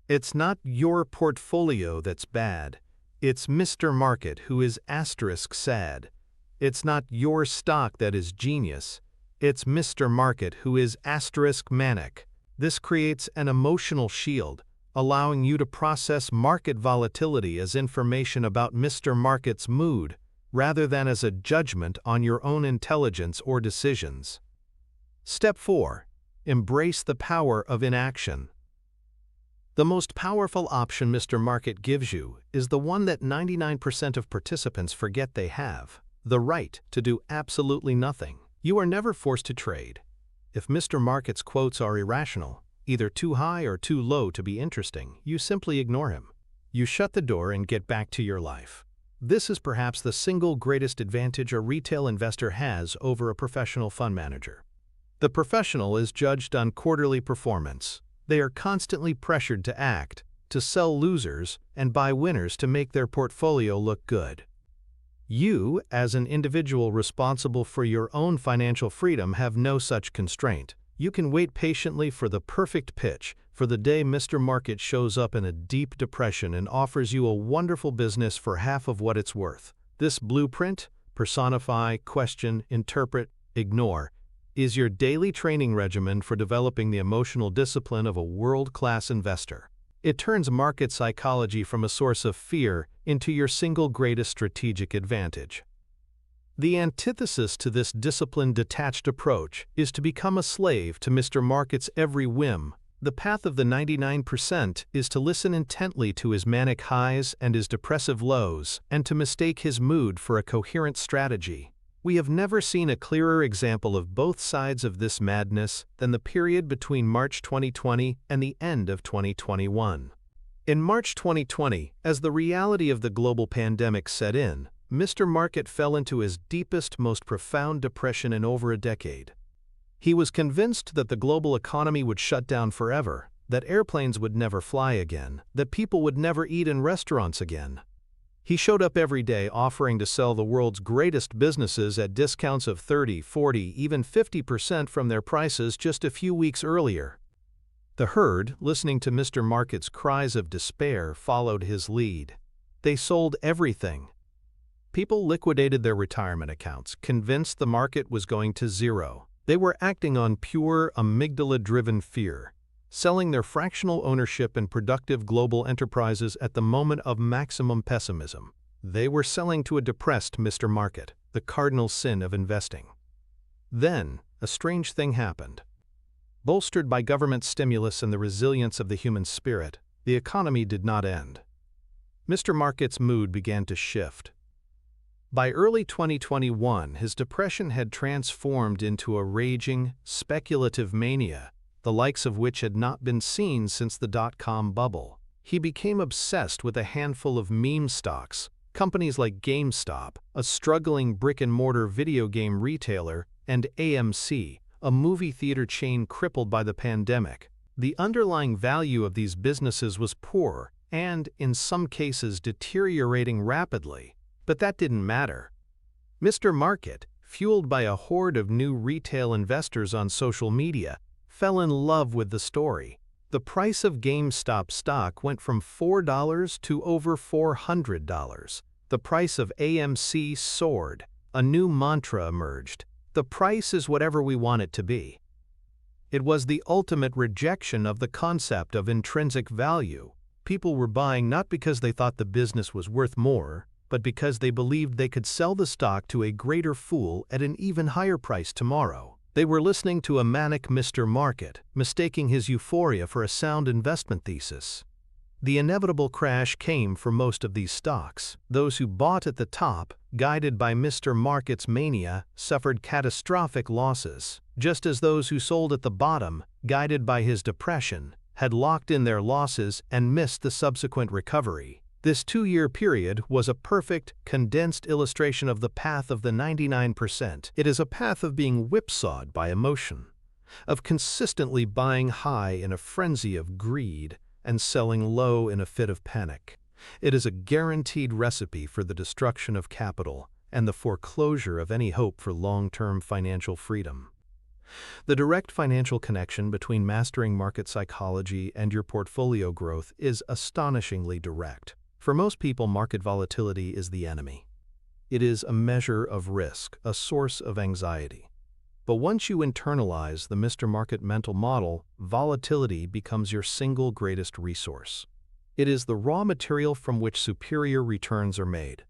It's not your portfolio that's bad. It's Mr. Market who is *sad. It's not your stock that is genius. It's Mr. Market who is *manic. This creates an emotional shield, allowing you to process market volatility as information about Mr. Market's mood, rather than as a judgment on your own intelligence or decisions. Step 4. Embrace the power of inaction. The most powerful option Mr. Market gives you is the one that 99% of participants forget they have: the right to do absolutely nothing. You are never forced to trade. If Mr. Market's quotes are irrational, either too high or too low to be interesting, you simply ignore him. You shut the door and get back to your life. This is perhaps the single greatest advantage a retail investor has over a professional fund manager. The professional is judged on quarterly performance. They are constantly pressured to act, to sell losers, and buy winners to make their portfolio look good. You, as an individual responsible for your own financial freedom, have no such constraint. You can wait patiently for the perfect pitch, for the day Mr. Market shows up in a deep depression and offers you a wonderful business for half of what it's worth. This blueprint, personify, question, interpret, ignore, is your daily training regimen for developing the emotional discipline of a world-class investor. It turns market psychology from a source of fear into your single greatest strategic advantage. The antithesis to this disciplined, detached approach is to become a slave to Mr. Market's every whim. The path of the 99% is to listen intently to his manic highs and his depressive lows, and to mistake his mood for a coherent strategy. We have never seen a clearer example of both sides of this madness than the period between March 2020 and the end of 2021. In March 2020, as the reality of the global pandemic set in, Mr. Market fell into his deepest, most profound depression in over a decade. He was convinced that the global economy would shut down forever, that airplanes would never fly again, that people would never eat in restaurants again. He showed up every day offering to sell the world's greatest businesses at discounts of 30, 40, even 50% from their prices just a few weeks earlier. The herd, listening to Mr. Market's cries of despair, followed his lead. They sold everything. People liquidated their retirement accounts, convinced the market was going to zero. They were acting on pure amygdala-driven fear, selling their fractional ownership in productive global enterprises at the moment of maximum pessimism. They were selling to a depressed Mr. Market, the cardinal sin of investing. Then, a strange thing happened. Bolstered by government stimulus and the resilience of the human spirit, the economy did not end. Mr. Market's mood began to shift. By early 2021, his depression had transformed into a raging, speculative mania, the likes of which had not been seen since the dot-com bubble. He became obsessed with a handful of meme stocks, companies like GameStop, a struggling brick-and-mortar video game retailer, and AMC, a movie theater chain crippled by the pandemic. The underlying value of these businesses was poor and, in some cases, deteriorating rapidly. But that didn't matter. Mr. Market, fueled by a horde of new retail investors on social media, fell in love with the story. The price of GameStop stock went from $4 to over $400. The price of AMC soared. A new mantra emerged: the price is whatever we want it to be. It was the ultimate rejection of the concept of intrinsic value. People were buying not because they thought the business was worth more, but because they believed they could sell the stock to a greater fool at an even higher price tomorrow. They were listening to a manic Mr. Market, mistaking his euphoria for a sound investment thesis. The inevitable crash came for most of these stocks. Those who bought at the top, guided by Mr. Market's mania, suffered catastrophic losses, just as those who sold at the bottom, guided by his depression, had locked in their losses and missed the subsequent recovery. This 2-year period was a perfect, condensed illustration of the path of the 99%. It is a path of being whipsawed by emotion, of consistently buying high in a frenzy of greed and selling low in a fit of panic. It is a guaranteed recipe for the destruction of capital and the foreclosure of any hope for long-term financial freedom. The direct financial connection between mastering market psychology and your portfolio growth is astonishingly direct. For most people, market volatility is the enemy. It is a measure of risk, a source of anxiety. But once you internalize the Mr. Market mental model, volatility becomes your single greatest resource. It is the raw material from which superior returns are made.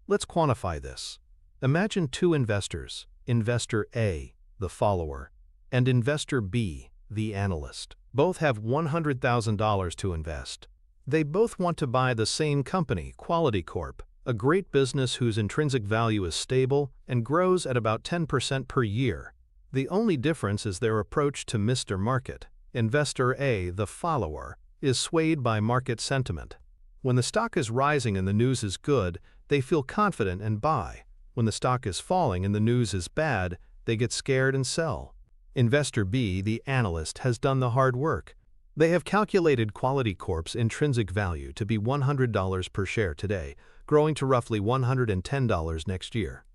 Let's quantify this. Imagine two investors, Investor A, the follower, and Investor B, the analyst. Both have $100,000 to invest. They both want to buy the same company, Quality Corp, a great business whose intrinsic value is stable and grows at about 10% per year. The only difference is their approach to Mr. Market. Investor A, the follower, is swayed by market sentiment. When the stock is rising and the news is good, they feel confident and buy. When the stock is falling and the news is bad, they get scared and sell. Investor B, the analyst, has done the hard work. They have calculated Quality Corp's intrinsic value to be $100 per share today, growing to roughly $110 next year.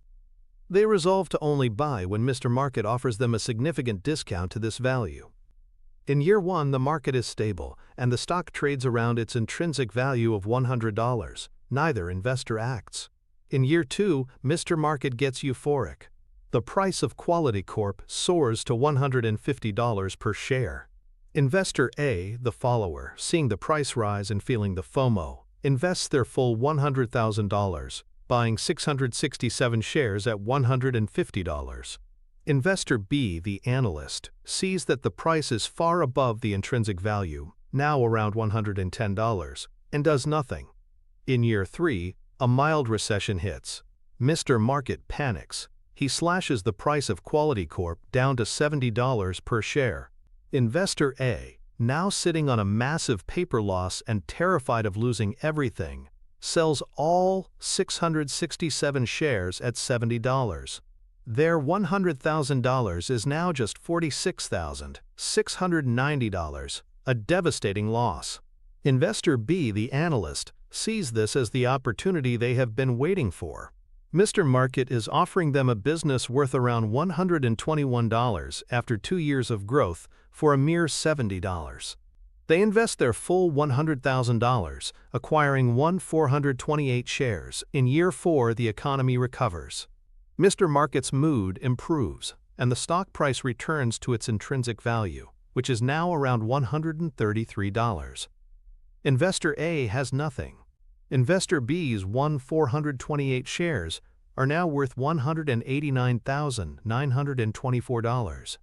They resolve to only buy when Mr. Market offers them a significant discount to this value. In year one, the market is stable, and the stock trades around its intrinsic value of $100. Neither investor acts. In year two, Mr. Market gets euphoric. The price of Quality Corp soars to $150 per share. Investor A, the follower, seeing the price rise and feeling the FOMO, invests their full $100,000, buying 667 shares at $150. Investor B, the analyst, sees that the price is far above the intrinsic value, now around $110, and does nothing. In year three, a mild recession hits. Mr. Market panics. He slashes the price of Quality Corp down to $70 per share. Investor A, now sitting on a massive paper loss and terrified of losing everything, sells all 667 shares at $70. Their $100,000 is now just $46,690, a devastating loss. Investor B, the analyst, sees this as the opportunity they have been waiting for. Mr. Market is offering them a business worth around $121 after 2 years of growth for a mere $70. They invest their full $100,000, acquiring 428 shares. In year four, the economy recovers. Mr. Market's mood improves, and the stock price returns to its intrinsic value, which is now around $133. Investor A has nothing. Investor B's 428 shares are now worth $189,924.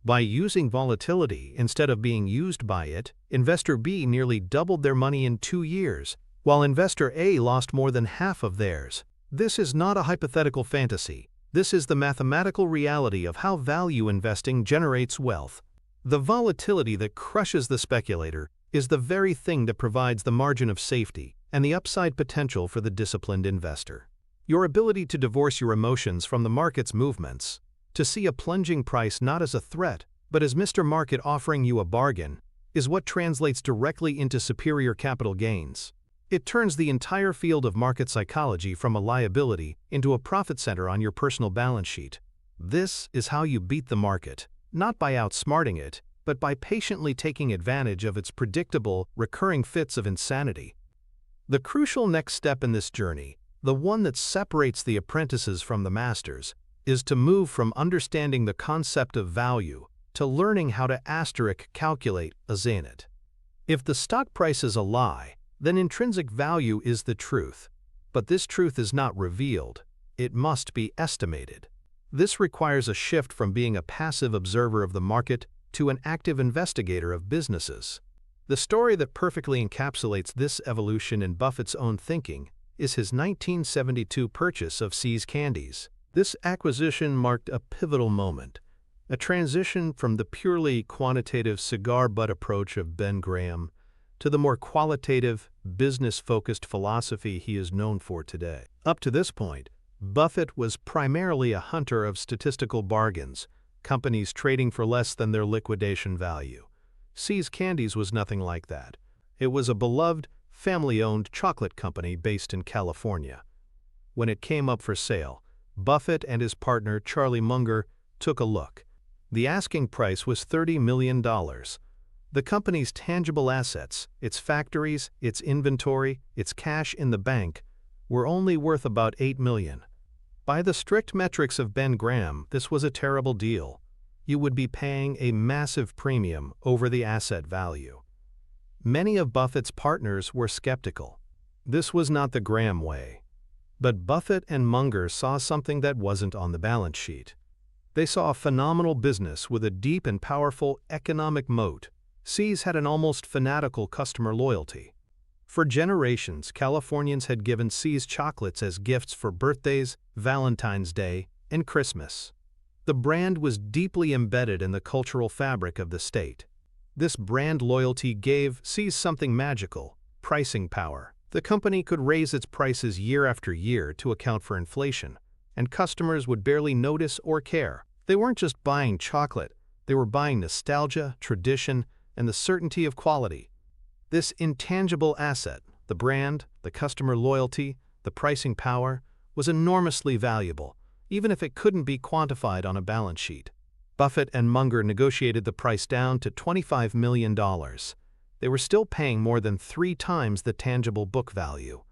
By using volatility instead of being used by it, Investor B nearly doubled their money in 2 years, while Investor A lost more than half of theirs. This is not a hypothetical fantasy. This is the mathematical reality of how value investing generates wealth. The volatility that crushes the speculator is the very thing that provides the margin of safety and the upside potential for the disciplined investor. Your ability to divorce your emotions from the market's movements, to see a plunging price not as a threat, but as Mr. Market offering you a bargain, is what translates directly into superior capital gains. It turns the entire field of market psychology from a liability into a profit center on your personal balance sheet. This is how you beat the market, not by outsmarting it, but by patiently taking advantage of its predictable, recurring fits of insanity. The crucial next step in this journey, the one that separates the apprentices from the masters, is to move from understanding the concept of value to learning how to calculate a zenit. If the stock price is a lie, then intrinsic value is the truth. But this truth is not revealed. It must be estimated. This requires a shift from being a passive observer of the market to an active investigator of businesses. The story that perfectly encapsulates this evolution in Buffett's own thinking is his 1972 purchase of See's Candies. This acquisition marked a pivotal moment, a transition from the purely quantitative cigar butt approach of Ben Graham to the more qualitative, business-focused philosophy he is known for today. Up to this point, Buffett was primarily a hunter of statistical bargains, companies trading for less than their liquidation value. See's Candies was nothing like that. It was a beloved, family-owned chocolate company based in California. When it came up for sale, Buffett and his partner Charlie Munger took a look. The asking price was $30 million. The company's tangible assets, its factories, its inventory, its cash in the bank, were only worth about $8 million. By the strict metrics of Ben Graham, this was a terrible deal. You would be paying a massive premium over the asset value. Many of Buffett's partners were skeptical. This was not the Graham way. But Buffett and Munger saw something that wasn't on the balance sheet. They saw a phenomenal business with a deep and powerful economic moat. See's had an almost fanatical customer loyalty. For generations, Californians had given See's chocolates as gifts for birthdays, Valentine's Day, and Christmas. The brand was deeply embedded in the cultural fabric of the state. This brand loyalty gave See's something magical: pricing power. The company could raise its prices year after year to account for inflation, and customers would barely notice or care. They weren't just buying chocolate, they were buying nostalgia, tradition, and the certainty of quality. This intangible asset, the brand, the customer loyalty, the pricing power, was enormously valuable, even if it couldn't be quantified on a balance sheet. Buffett and Munger negotiated the price down to $25 million. They were still paying more than 3 times the tangible book value.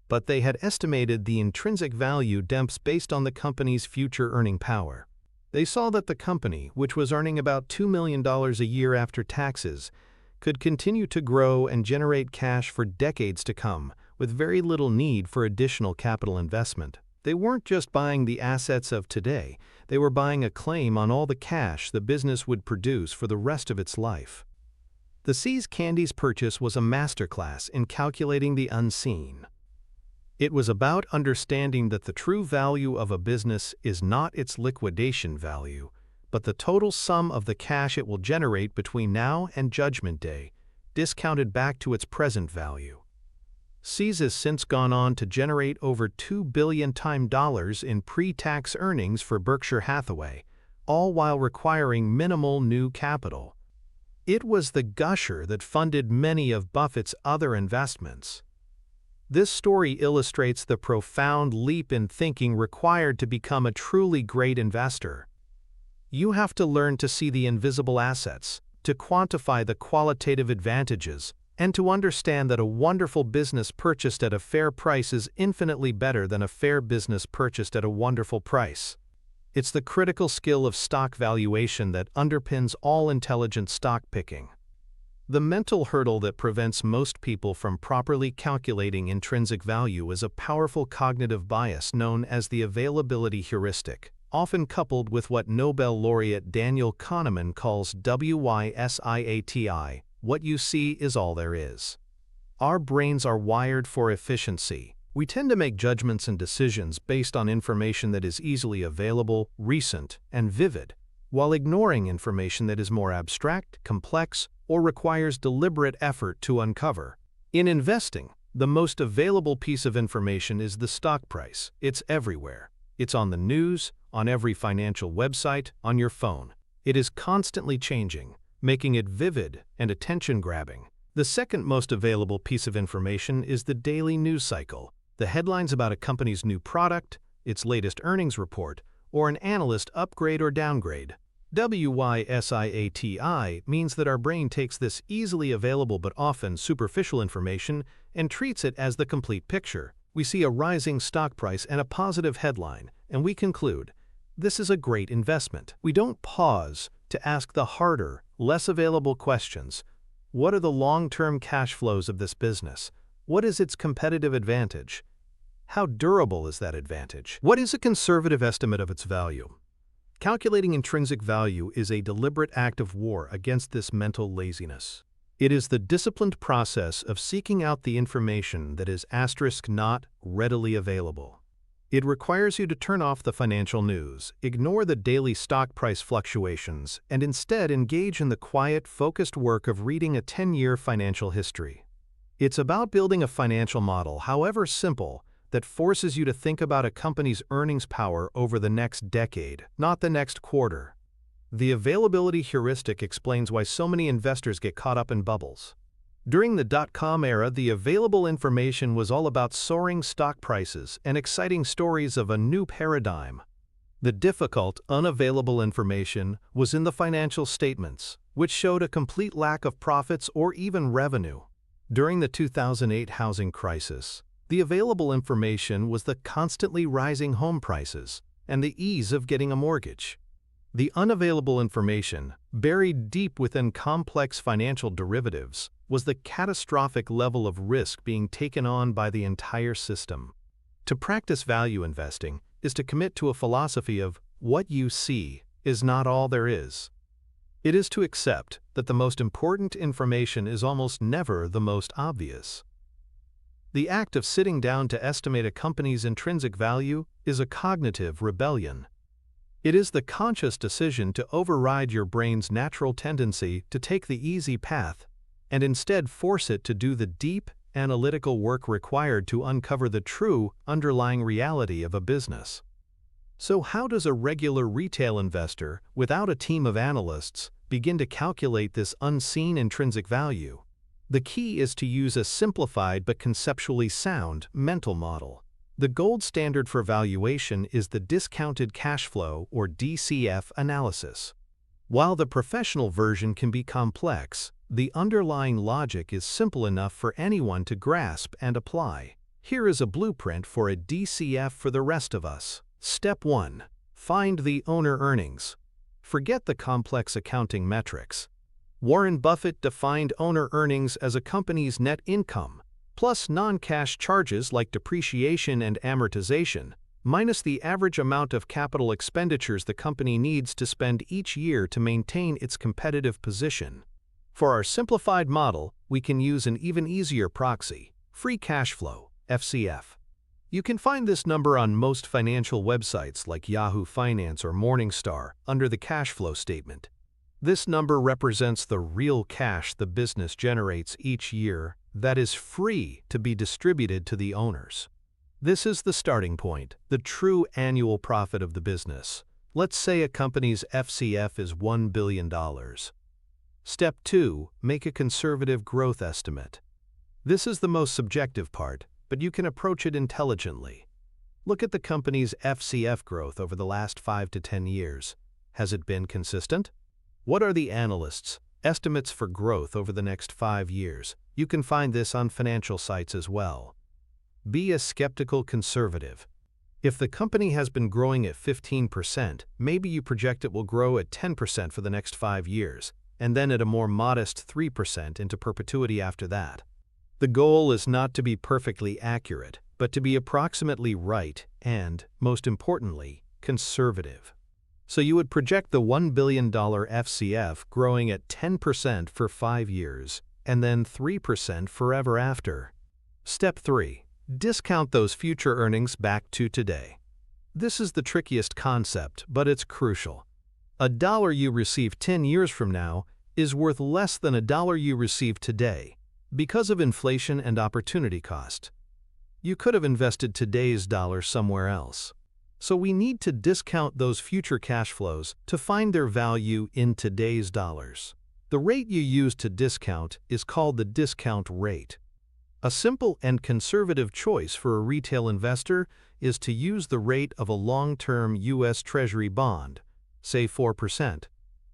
But they had estimated the intrinsic value depths based on the company's future earning power. They saw that the company, which was earning about $2 million a year after taxes, could continue to grow and generate cash for decades to come, with very little need for additional capital investment. They weren't just buying the assets of today, they were buying a claim on all the cash the business would produce for the rest of its life. The See's Candies purchase was a masterclass in calculating the unseen. It was about understanding that the true value of a business is not its liquidation value, but the total sum of the cash it will generate between now and Judgment Day, discounted back to its present value. See's has since gone on to generate over $2 billion in pre-tax earnings for Berkshire Hathaway, all while requiring minimal new capital. It was the gusher that funded many of Buffett's other investments. This story illustrates the profound leap in thinking required to become a truly great investor. You have to learn to see the invisible assets, to quantify the qualitative advantages, and to understand that a wonderful business purchased at a fair price is infinitely better than a fair business purchased at a wonderful price. It's the critical skill of stock valuation that underpins all intelligent stock picking. The mental hurdle that prevents most people from properly calculating intrinsic value is a powerful cognitive bias known as the availability heuristic, often coupled with what Nobel laureate Daniel Kahneman calls WYSIATI, what you see is all there is. Our brains are wired for efficiency. We tend to make judgments and decisions based on information that is easily available, recent, and vivid, while ignoring information that is more abstract, complex, or requires deliberate effort to uncover. In investing, the most available piece of information is the stock price. It's everywhere. It's on the news, on every financial website, on your phone. It is constantly changing, making it vivid and attention-grabbing. The second most available piece of information is the daily news cycle. The headlines about a company's new product, its latest earnings report, or an analyst upgrade or downgrade. WYSIATI means that our brain takes this easily available but often superficial information and treats it as the complete picture. We see a rising stock price and a positive headline, and we conclude, this is a great investment. We don't pause to ask the harder, less available questions. What are the long-term cash flows of this business? What is its competitive advantage? How durable is that advantage? What is a conservative estimate of its value? Calculating intrinsic value is a deliberate act of war against this mental laziness. It is the disciplined process of seeking out the information that is not readily available. It requires you to turn off the financial news, ignore the daily stock price fluctuations, and instead engage in the quiet, focused work of reading a 10-year financial history. It's about building a financial model, however simple, that forces you to think about a company's earnings power over the next decade, not the next quarter. The availability heuristic explains why so many investors get caught up in bubbles. During the dot-com era, the available information was all about soaring stock prices and exciting stories of a new paradigm. The difficult, unavailable information was in the financial statements, which showed a complete lack of profits or even revenue. During the 2008 housing crisis, the available information was the constantly rising home prices and the ease of getting a mortgage. The unavailable information, buried deep within complex financial derivatives, was the catastrophic level of risk being taken on by the entire system. To practice value investing is to commit to a philosophy of what you see is not all there is. It is to accept that the most important information is almost never the most obvious. The act of sitting down to estimate a company's intrinsic value is a cognitive rebellion. It is the conscious decision to override your brain's natural tendency to take the easy path and instead force it to do the deep, analytical work required to uncover the true underlying reality of a business. So how does a regular retail investor, without a team of analysts, begin to calculate this unseen intrinsic value? The key is to use a simplified but conceptually sound mental model. The gold standard for valuation is the discounted cash flow or DCF analysis. While the professional version can be complex, the underlying logic is simple enough for anyone to grasp and apply. Here is a blueprint for a DCF for the rest of us. Step 1. Find the owner earnings. Forget the complex accounting metrics. Warren Buffett defined owner earnings as a company's net income, plus non-cash charges like depreciation and amortization, minus the average amount of capital expenditures the company needs to spend each year to maintain its competitive position. For our simplified model, we can use an even easier proxy, free cash flow, FCF. You can find this number on most financial websites like Yahoo Finance or Morningstar under the cash flow statement. This number represents the real cash the business generates each year that is free to be distributed to the owners. This is the starting point, the true annual profit of the business. Let's say a company's FCF is $1 billion. Step 2. Make a conservative growth estimate. This is the most subjective part, but you can approach it intelligently. Look at the company's FCF growth over the last 5 to 10 years. Has it been consistent? What are the analysts' estimates for growth over the next 5 years? You can find this on financial sites as well. Be a skeptical conservative. If the company has been growing at 15%, maybe you project it will grow at 10% for the next 5 years, and then at a more modest 3% into perpetuity after that. The goal is not to be perfectly accurate, but to be approximately right and, most importantly, conservative. So you would project the $1 billion FCF growing at 10% for 5 years, and then 3% forever after. Step 3. Discount those future earnings back to today. This is the trickiest concept, but it's crucial. A dollar you receive 10 years from now is worth less than a dollar you receive today because of inflation and opportunity cost. You could have invested today's dollar somewhere else. So we need to discount those future cash flows to find their value in today's dollars. The rate you use to discount is called the discount rate. A simple and conservative choice for a retail investor is to use the rate of a long-term U.S. Treasury bond, say 4%,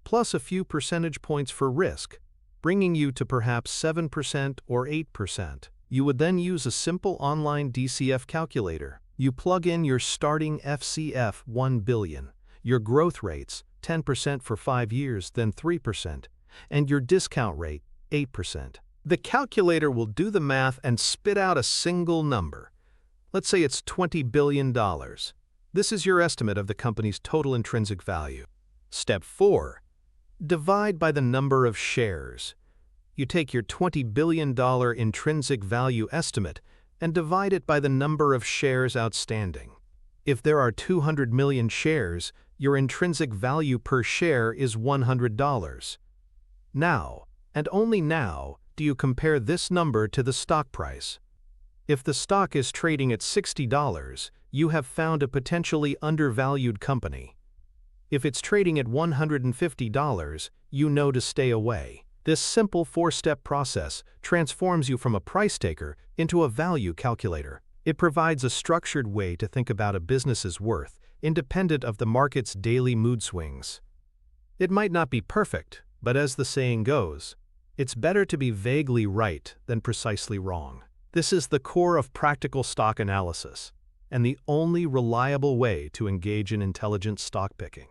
plus a few percentage points for risk, bringing you to perhaps 7% or 8%. You would then use a simple online DCF calculator. You plug in your starting FCF 1 billion, your growth rates 10% for 5 years, then 3%, and your discount rate 8%. The calculator will do the math and spit out a single number. Let's say it's $20 billion. This is your estimate of the company's total intrinsic value. Step 4. Divide by the number of shares. You take your $20 billion intrinsic value estimate and divide it by the number of shares outstanding. If there are 200 million shares, your intrinsic value per share is $100. Now, and only now, do you compare this number to the stock price. If the stock is trading at $60, you have found a potentially undervalued company. If it's trading at $150, you know to stay away. This simple 4-step process transforms you from a price taker into a value calculator. It provides a structured way to think about a business's worth, independent of the market's daily mood swings. It might not be perfect, but as the saying goes, it's better to be vaguely right than precisely wrong. This is the core of practical stock analysis, and the only reliable way to engage in intelligent stock picking.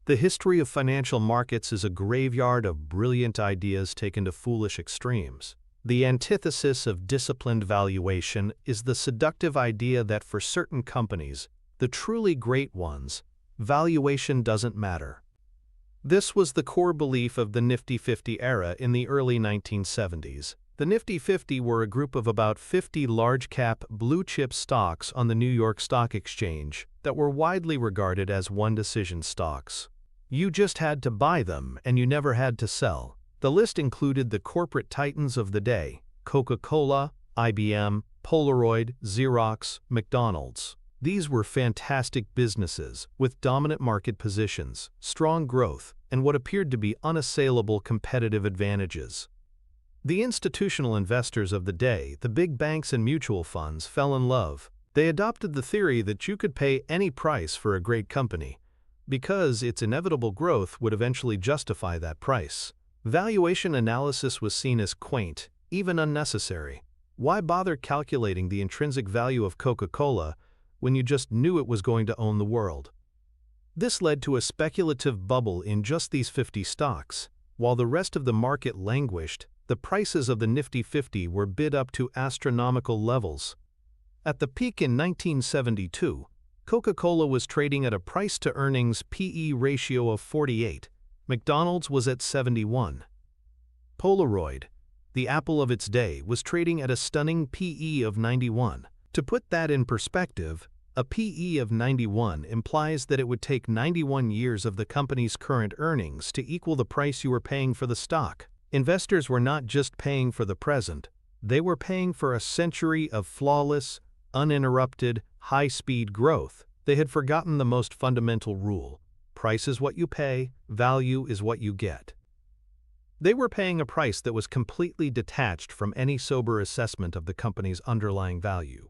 The history of financial markets is a graveyard of brilliant ideas taken to foolish extremes. The antithesis of disciplined valuation is the seductive idea that for certain companies, the truly great ones, valuation doesn't matter. This was the core belief of the Nifty 50 era in the early 1970s. The Nifty 50 were a group of about 50 large-cap, blue-chip stocks on the New York Stock Exchange that were widely regarded as one-decision stocks. You just had to buy them and you never had to sell. The list included the corporate titans of the day: Coca-Cola, IBM, Polaroid, Xerox, McDonald's. These were fantastic businesses with dominant market positions, strong growth, and what appeared to be unassailable competitive advantages. The institutional investors of the day, the big banks and mutual funds, fell in love. They adopted the theory that you could pay any price for a great company, because its inevitable growth would eventually justify that price. Valuation analysis was seen as quaint, even unnecessary. Why bother calculating the intrinsic value of Coca-Cola when you just knew it was going to own the world? This led to a speculative bubble in just these 50 stocks. While the rest of the market languished, the prices of the Nifty 50 were bid up to astronomical levels. At the peak in 1972, Coca-Cola was trading at a price-to-earnings P/E ratio of 48. McDonald's was at 71. Polaroid, the Apple of its day, was trading at a stunning P/E of 91. To put that in perspective, a P/E of 91 implies that it would take 91 years of the company's current earnings to equal the price you were paying for the stock. Investors were not just paying for the present, they were paying for a century of flawless, uninterrupted, high-speed growth. They had forgotten the most fundamental rule: price is what you pay, value is what you get. They were paying a price that was completely detached from any sober assessment of the company's underlying value.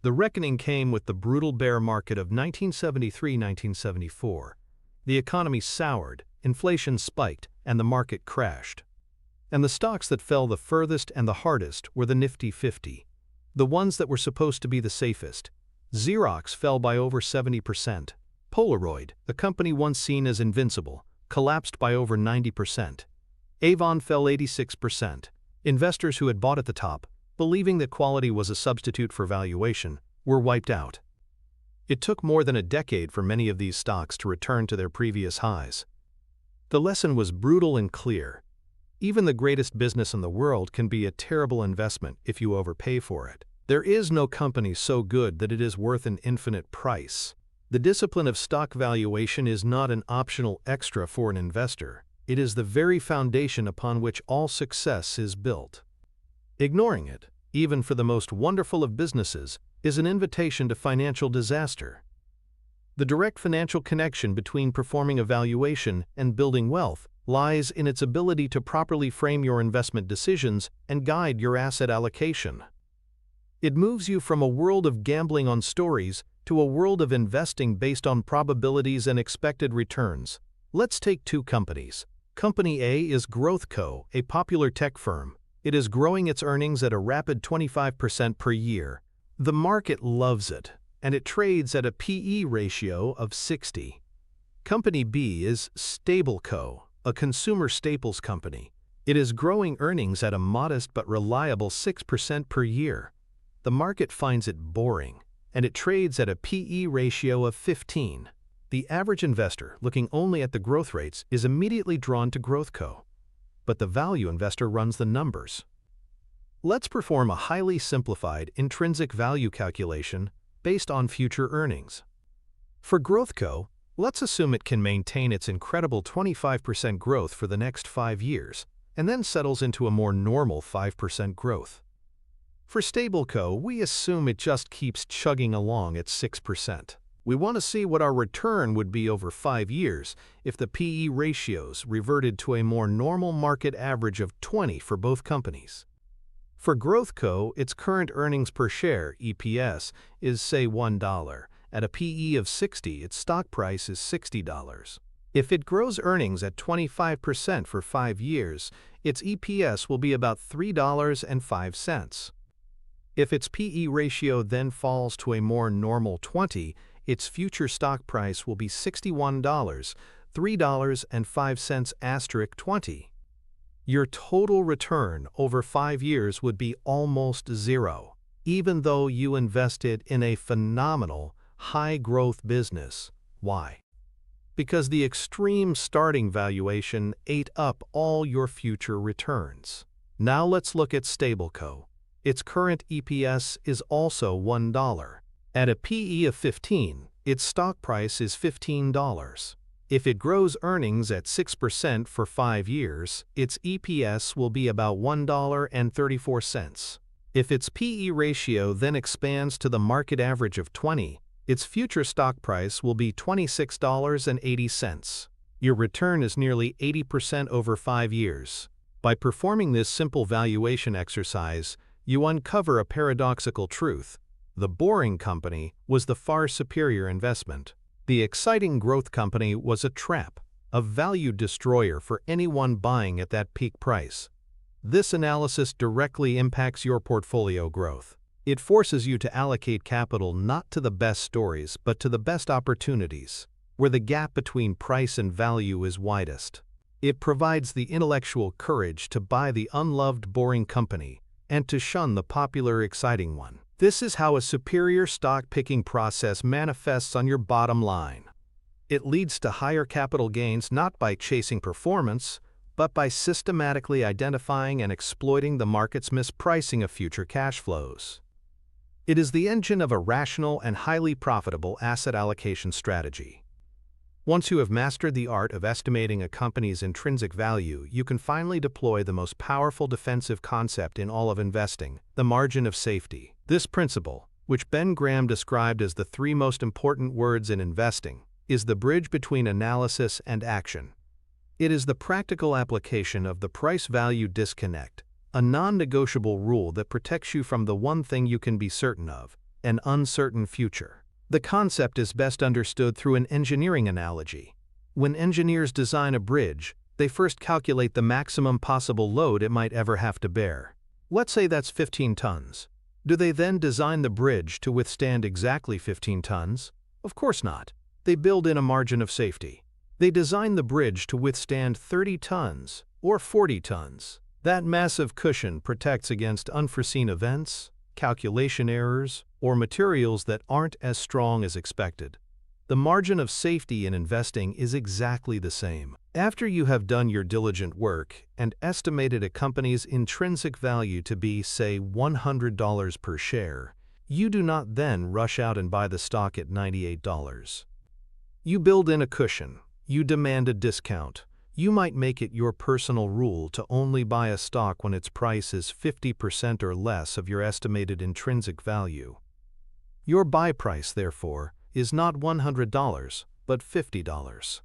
The reckoning came with the brutal bear market of 1973-1974. The economy soured, inflation spiked, and the market crashed. And the stocks that fell the furthest and the hardest were the Nifty 50, the ones that were supposed to be the safest. Xerox fell by over 70%. Polaroid, a company once seen as invincible, collapsed by over 90%. Avon fell 86%. Investors who had bought at the top, believing that quality was a substitute for valuation, were wiped out. It took more than a decade for many of these stocks to return to their previous highs. The lesson was brutal and clear. Even the greatest business in the world can be a terrible investment if you overpay for it. There is no company so good that it is worth an infinite price. The discipline of stock valuation is not an optional extra for an investor. It is the very foundation upon which all success is built. Ignoring it, even for the most wonderful of businesses, is an invitation to financial disaster. The direct financial connection between performing a valuation and building wealth lies in its ability to properly frame your investment decisions and guide your asset allocation. It moves you from a world of gambling on stories to a world of investing based on probabilities and expected returns. Let's take two companies. Company A is GrowthCo, a popular tech firm. It is growing its earnings at a rapid 25% per year. The market loves it, and it trades at a P/E ratio of 60. Company B is StableCo, a consumer staples company. It is growing earnings at a modest but reliable 6% per year. The market finds it boring, and it trades at a P/E ratio of 15. The average investor, looking only at the growth rates, is immediately drawn to GrowthCo. But the value investor runs the numbers. Let's perform a highly simplified intrinsic value calculation based on future earnings. For GrowthCo, let's assume it can maintain its incredible 25% growth for the next 5 years, and then settles into a more normal 5% growth. For StableCo, we assume it just keeps chugging along at 6%. We want to see what our return would be over 5 years if the P/E ratios reverted to a more normal market average of 20 for both companies. For GrowthCo, its current earnings per share, EPS, is say $1. At a P/E of 60, its stock price is $60. If it grows earnings at 25% for 5 years, its EPS will be about $3.05. If its P/E ratio then falls to a more normal 20, its future stock price will be $61, $3.05 *20. your total return over 5 years would be almost zero, even though you invested in a phenomenal, high-growth business. Why? Because the extreme starting valuation ate up all your future returns. Now let's look at Stableco. Its current EPS is also $1. At a PE of 15, its stock price is $15. If it grows earnings at 6% for 5 years, its EPS will be about $1.34. If its PE ratio then expands to the market average of 20, its future stock price will be $26.80. Your return is nearly 80% over 5 years. By performing this simple valuation exercise, you uncover a paradoxical truth. The boring company was the far superior investment. The exciting growth company was a trap, a value destroyer for anyone buying at that peak price. This analysis directly impacts your portfolio growth. It forces you to allocate capital not to the best stories but to the best opportunities, where the gap between price and value is widest. It provides the intellectual courage to buy the unloved boring company and to shun the popular exciting one. This is how a superior stock-picking process manifests on your bottom line. It leads to higher capital gains not by chasing performance, but by systematically identifying and exploiting the market's mispricing of future cash flows. It is the engine of a rational and highly profitable asset allocation strategy. Once you have mastered the art of estimating a company's intrinsic value, you can finally deploy the most powerful defensive concept in all of investing, the margin of safety. This principle, which Ben Graham described as the 3 most important words in investing, is the bridge between analysis and action. It is the practical application of the price-value disconnect, a non-negotiable rule that protects you from the one thing you can be certain of, an uncertain future. The concept is best understood through an engineering analogy. When engineers design a bridge, they first calculate the maximum possible load it might ever have to bear. Let's say that's 15 tons. Do they then design the bridge to withstand exactly 15 tons? Of course not. They build in a margin of safety. They design the bridge to withstand 30 tons or 40 tons. That massive cushion protects against unforeseen events, calculation errors, or materials that aren't as strong as expected. The margin of safety in investing is exactly the same. After you have done your diligent work and estimated a company's intrinsic value to be, say, $100 per share, you do not then rush out and buy the stock at $98. You build in a cushion. You demand a discount. You might make it your personal rule to only buy a stock when its price is 50% or less of your estimated intrinsic value. Your buy price, therefore, is not $100, but $50.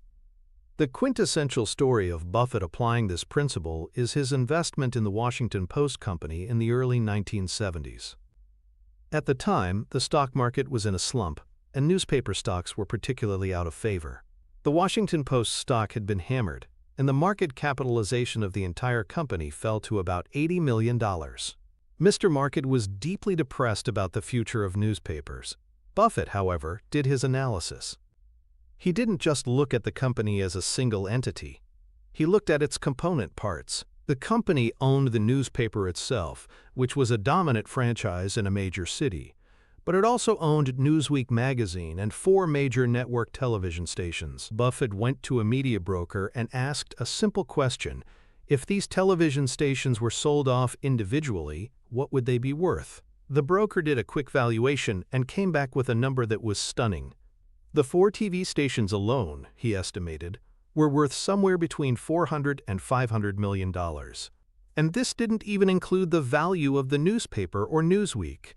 The quintessential story of Buffett applying this principle is his investment in the Washington Post Company in the early 1970s. At the time, the stock market was in a slump, and newspaper stocks were particularly out of favor. The Washington Post stock had been hammered, and the market capitalization of the entire company fell to about $80 million. Mr. Market was deeply depressed about the future of newspapers. Buffett, however, did his analysis. He didn't just look at the company as a single entity. He looked at its component parts. The company owned the newspaper itself, which was a dominant franchise in a major city. But it also owned Newsweek magazine and 4 major network television stations. Buffett went to a media broker and asked a simple question. If these television stations were sold off individually, what would they be worth? The broker did a quick valuation and came back with a number that was stunning. The 4 TV stations alone, he estimated, were worth somewhere between $400 and $500 million. And this didn't even include the value of the newspaper or Newsweek.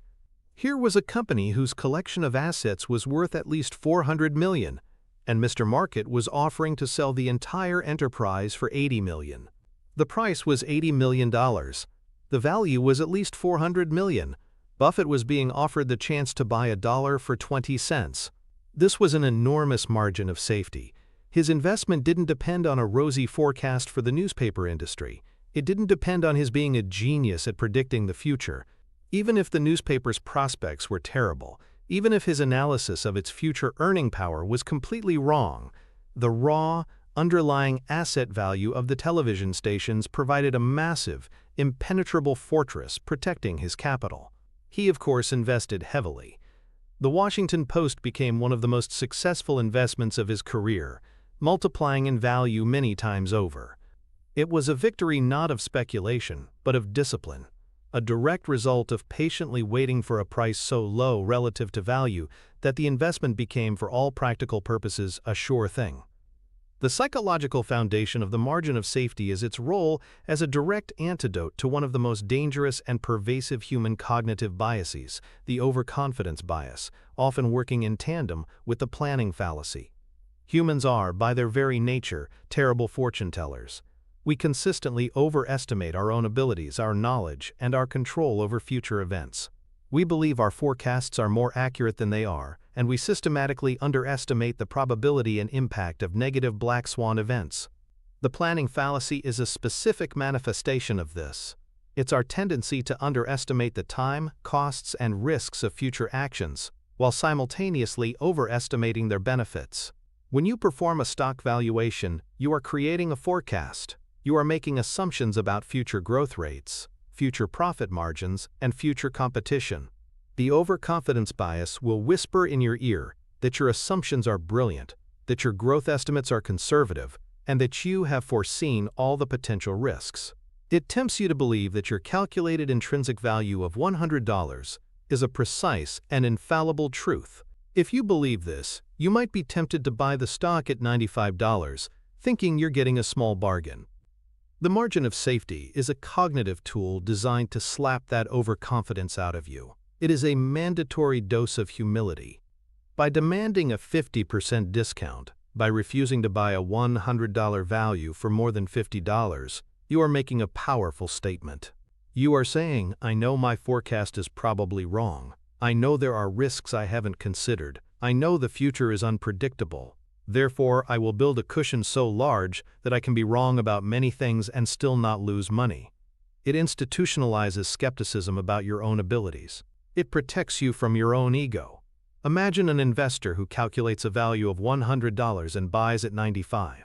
Here was a company whose collection of assets was worth at least $400 million, and Mr. Market was offering to sell the entire enterprise for $80 million. The price was $80 million. The value was at least $400 million. Buffett was being offered the chance to buy a dollar for 20 cents. This was an enormous margin of safety. His investment didn't depend on a rosy forecast for the newspaper industry. It didn't depend on his being a genius at predicting the future. Even if the newspaper's prospects were terrible, even if his analysis of its future earning power was completely wrong, the raw, underlying asset value of the television stations provided a massive, impenetrable fortress protecting his capital. He, of course, invested heavily. The Washington Post became one of the most successful investments of his career, multiplying in value many times over. It was a victory not of speculation, but of discipline, a direct result of patiently waiting for a price so low relative to value that the investment became, for all practical purposes, a sure thing. The psychological foundation of the margin of safety is its role as a direct antidote to one of the most dangerous and pervasive human cognitive biases, the overconfidence bias, often working in tandem with the planning fallacy. Humans are, by their very nature, terrible fortune tellers. We consistently overestimate our own abilities, our knowledge, and our control over future events. We believe our forecasts are more accurate than they are, and we systematically underestimate the probability and impact of negative black swan events. The planning fallacy is a specific manifestation of this. It's our tendency to underestimate the time, costs, and risks of future actions, while simultaneously overestimating their benefits. When you perform a stock valuation, you are creating a forecast. You are making assumptions about future growth rates, future profit margins, and future competition. The overconfidence bias will whisper in your ear that your assumptions are brilliant, that your growth estimates are conservative, and that you have foreseen all the potential risks. It tempts you to believe that your calculated intrinsic value of $100 is a precise and infallible truth. If you believe this, you might be tempted to buy the stock at $95, thinking you're getting a small bargain. The margin of safety is a cognitive tool designed to slap that overconfidence out of you. It is a mandatory dose of humility. By demanding a 50% discount, by refusing to buy a $100 value for more than $50, you are making a powerful statement. You are saying, I know my forecast is probably wrong. I know there are risks I haven't considered. I know the future is unpredictable. Therefore, I will build a cushion so large that I can be wrong about many things and still not lose money. It institutionalizes skepticism about your own abilities. It protects you from your own ego. Imagine an investor who calculates a value of $100 and buys at $95.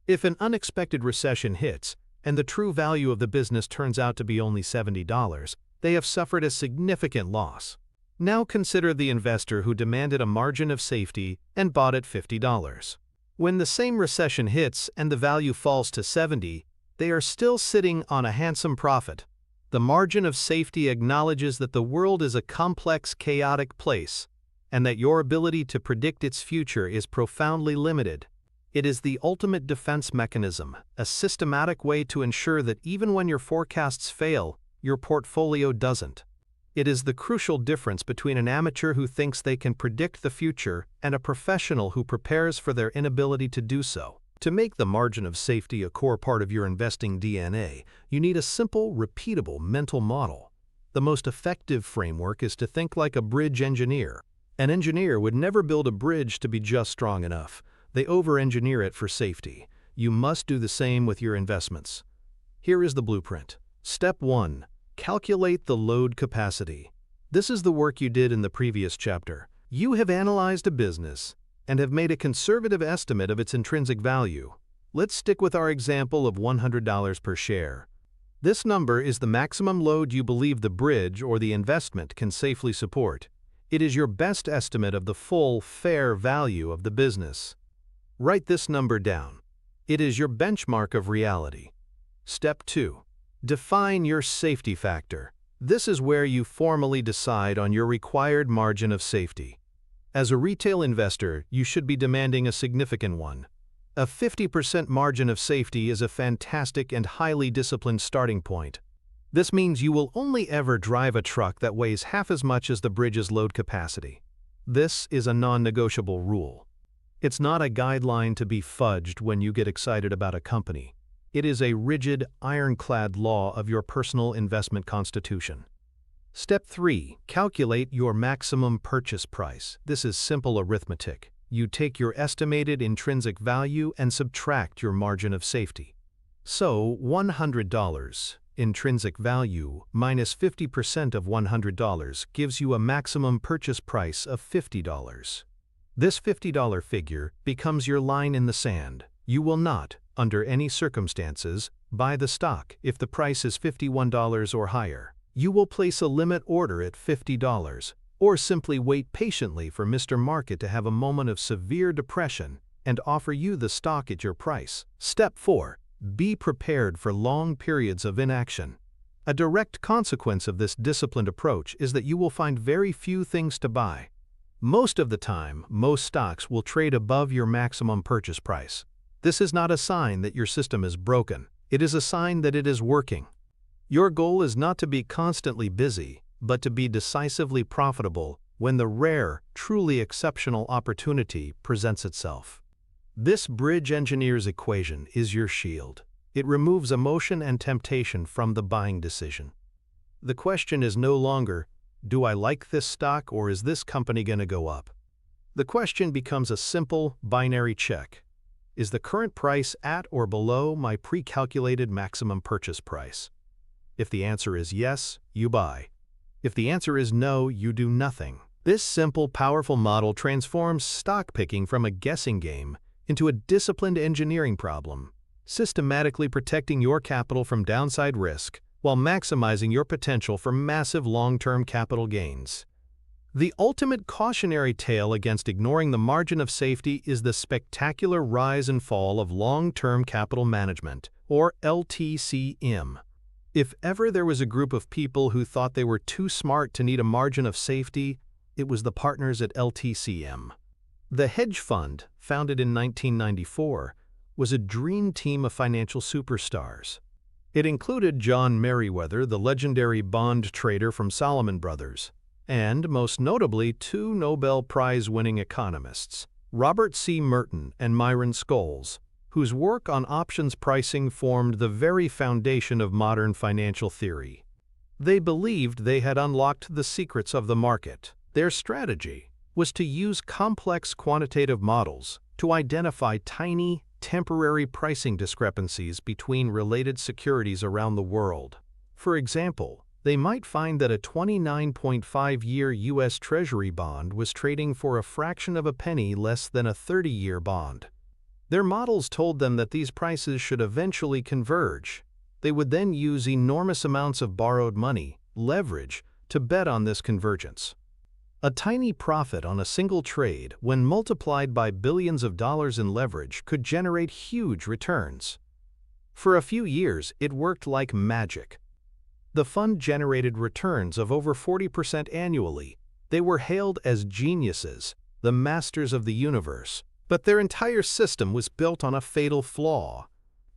If an unexpected recession hits, and the true value of the business turns out to be only $70, they have suffered a significant loss. Now consider the investor who demanded a margin of safety and bought at $50. When the same recession hits and the value falls to $70, they are still sitting on a handsome profit. The margin of safety acknowledges that the world is a complex, chaotic place, and that your ability to predict its future is profoundly limited. It is the ultimate defense mechanism, a systematic way to ensure that even when your forecasts fail, your portfolio doesn't. It is the crucial difference between an amateur who thinks they can predict the future and a professional who prepares for their inability to do so. To make the margin of safety a core part of your investing DNA, you need a simple, repeatable mental model. The most effective framework is to think like a bridge engineer. An engineer would never build a bridge to be just strong enough. They over-engineer it for safety. You must do the same with your investments. Here is the blueprint. Step 1. Calculate the load capacity. This is the work you did in the previous chapter. You have analyzed a business and have made a conservative estimate of its intrinsic value. Let's stick with our example of $100 per share. This number is the maximum load you believe the bridge or the investment can safely support. It is your best estimate of the full, fair value of the business. Write this number down. It is your benchmark of reality. Step 2. Define your safety factor. This is where you formally decide on your required margin of safety. As a retail investor, you should be demanding a significant one. A 50% margin of safety is a fantastic and highly disciplined starting point. This means you will only ever drive a truck that weighs half as much as the bridge's load capacity. This is a non-negotiable rule. It's not a guideline to be fudged when you get excited about a company. It is a rigid, ironclad law of your personal investment constitution. Step 3. Calculate your maximum purchase price. This is simple arithmetic. You take your estimated intrinsic value and subtract your margin of safety. So, $100 intrinsic value minus 50% of $100 gives you a maximum purchase price of $50. This $50 figure becomes your line in the sand. You will not, under any circumstances, buy the stock if the price is $51 or higher. You will place a limit order at $50, or simply wait patiently for Mr. Market to have a moment of severe depression and offer you the stock at your price. Step 4. Be prepared for long periods of inaction. A direct consequence of this disciplined approach is that you will find very few things to buy. Most of the time, most stocks will trade above your maximum purchase price. This is not a sign that your system is broken. It is a sign that it is working. Your goal is not to be constantly busy, but to be decisively profitable when the rare, truly exceptional opportunity presents itself. This bridge engineer's equation is your shield. It removes emotion and temptation from the buying decision. The question is no longer, do I like this stock or is this company going to go up? The question becomes a simple, binary check. Is the current price at or below my pre-calculated maximum purchase price? If the answer is yes, you buy. If the answer is no, you do nothing. This simple, powerful model transforms stock picking from a guessing game into a disciplined engineering problem, systematically protecting your capital from downside risk while maximizing your potential for massive long-term capital gains. The ultimate cautionary tale against ignoring the margin of safety is the spectacular rise and fall of long-term capital management, or LTCM. If ever there was a group of people who thought they were too smart to need a margin of safety, it was the partners at LTCM. The hedge fund, founded in 1994, was a dream team of financial superstars. It included John Meriwether, the legendary bond trader from Salomon Brothers, and, most notably, two Nobel Prize-winning economists, Robert C. Merton and Myron Scholes, whose work on options pricing formed the very foundation of modern financial theory. They believed they had unlocked the secrets of the market. Their strategy was to use complex quantitative models to identify tiny, temporary pricing discrepancies between related securities around the world. For example, they might find that a 29.5-year U.S. Treasury bond was trading for a fraction of a penny less than a 30-year bond. Their models told them that these prices should eventually converge. They would then use enormous amounts of borrowed money, leverage, to bet on this convergence. A tiny profit on a single trade, when multiplied by billions of dollars in leverage, could generate huge returns. For a few years, it worked like magic. The fund generated returns of over 40% annually. They were hailed as geniuses, the masters of the universe. But their entire system was built on a fatal flaw: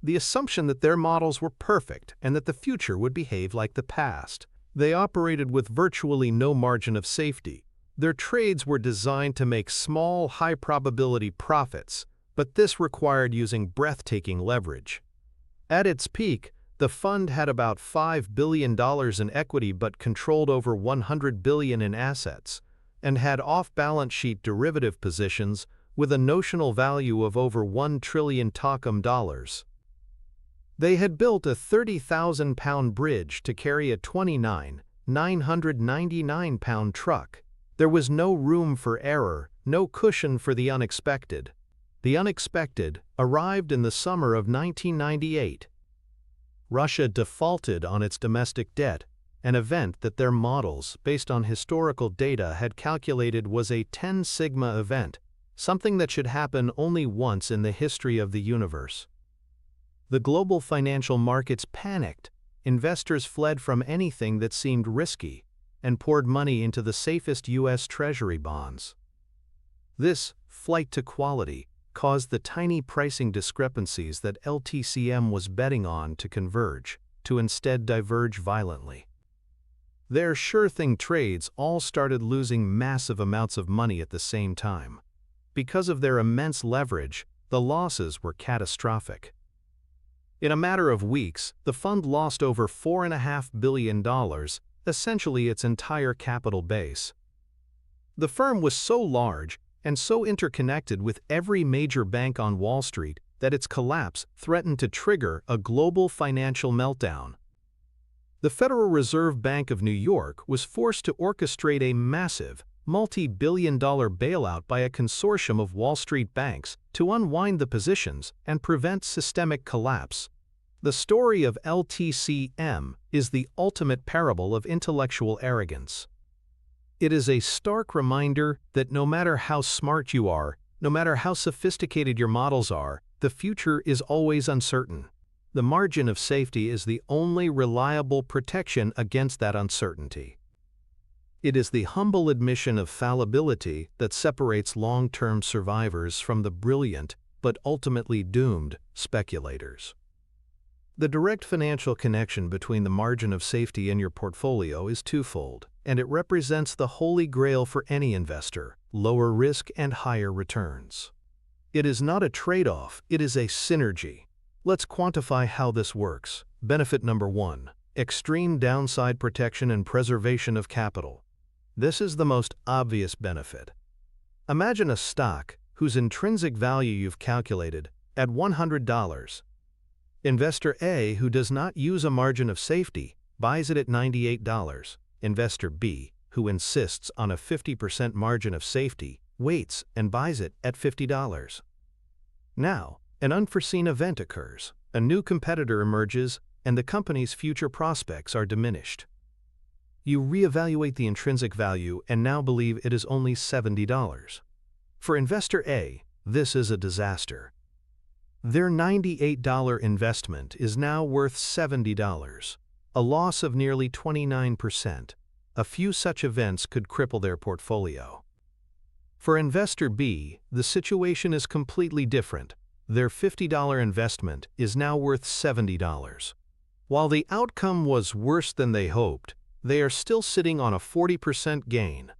the assumption that their models were perfect and that the future would behave like the past. They operated with virtually no margin of safety. Their trades were designed to make small, high-probability profits, but this required using breathtaking leverage. At its peak, the fund had about $5 billion in equity but controlled over $100 billion in assets, and had off-balance sheet derivative positions with a notional value of over 1 trillion Takum dollars. They had built a 30,000-pound bridge to carry a 999-pound truck. There was no room for error, no cushion for the unexpected. The unexpected arrived in the summer of 1998. Russia defaulted on its domestic debt, an event that their models, based on historical data, had calculated was a 10 sigma event, something that should happen only once in the history of the universe. The global financial markets panicked. Investors fled from anything that seemed risky and poured money into the safest U.S. Treasury bonds. This flight to quality caused the tiny pricing discrepancies that LTCM was betting on to converge, to instead diverge violently. Their sure-thing trades all started losing massive amounts of money at the same time. Because of their immense leverage, the losses were catastrophic. In a matter of weeks, the fund lost over $4.5 billion, essentially its entire capital base. The firm was so large and so interconnected with every major bank on Wall Street that its collapse threatened to trigger a global financial meltdown. The Federal Reserve Bank of New York was forced to orchestrate a massive, multi-billion-dollar bailout by a consortium of Wall Street banks to unwind the positions and prevent systemic collapse. The story of LTCM is the ultimate parable of intellectual arrogance. It is a stark reminder that no matter how smart you are, no matter how sophisticated your models are, the future is always uncertain. The margin of safety is the only reliable protection against that uncertainty. It is the humble admission of fallibility that separates long-term survivors from the brilliant, but ultimately doomed, speculators. The direct financial connection between the margin of safety in your portfolio is twofold, and it represents the holy grail for any investor: lower risk and higher returns. It is not a trade-off, it is a synergy. Let's quantify how this works. Benefit number 1: extreme downside protection and preservation of capital. This is the most obvious benefit. Imagine a stock whose intrinsic value you've calculated at $100. Investor A, who does not use a margin of safety, buys it at $98. Investor B, who insists on a 50% margin of safety, waits and buys it at $50. Now, an unforeseen event occurs. A new competitor emerges, and the company's future prospects are diminished. You reevaluate the intrinsic value and now believe it is only $70. For Investor A, this is a disaster. Their $98 investment is now worth $70, a loss of nearly 29%. A few such events could cripple their portfolio. For Investor B, the situation is completely different. Their $50 investment is now worth $70. While the outcome was worse than they hoped, they are still sitting on a 40% gain.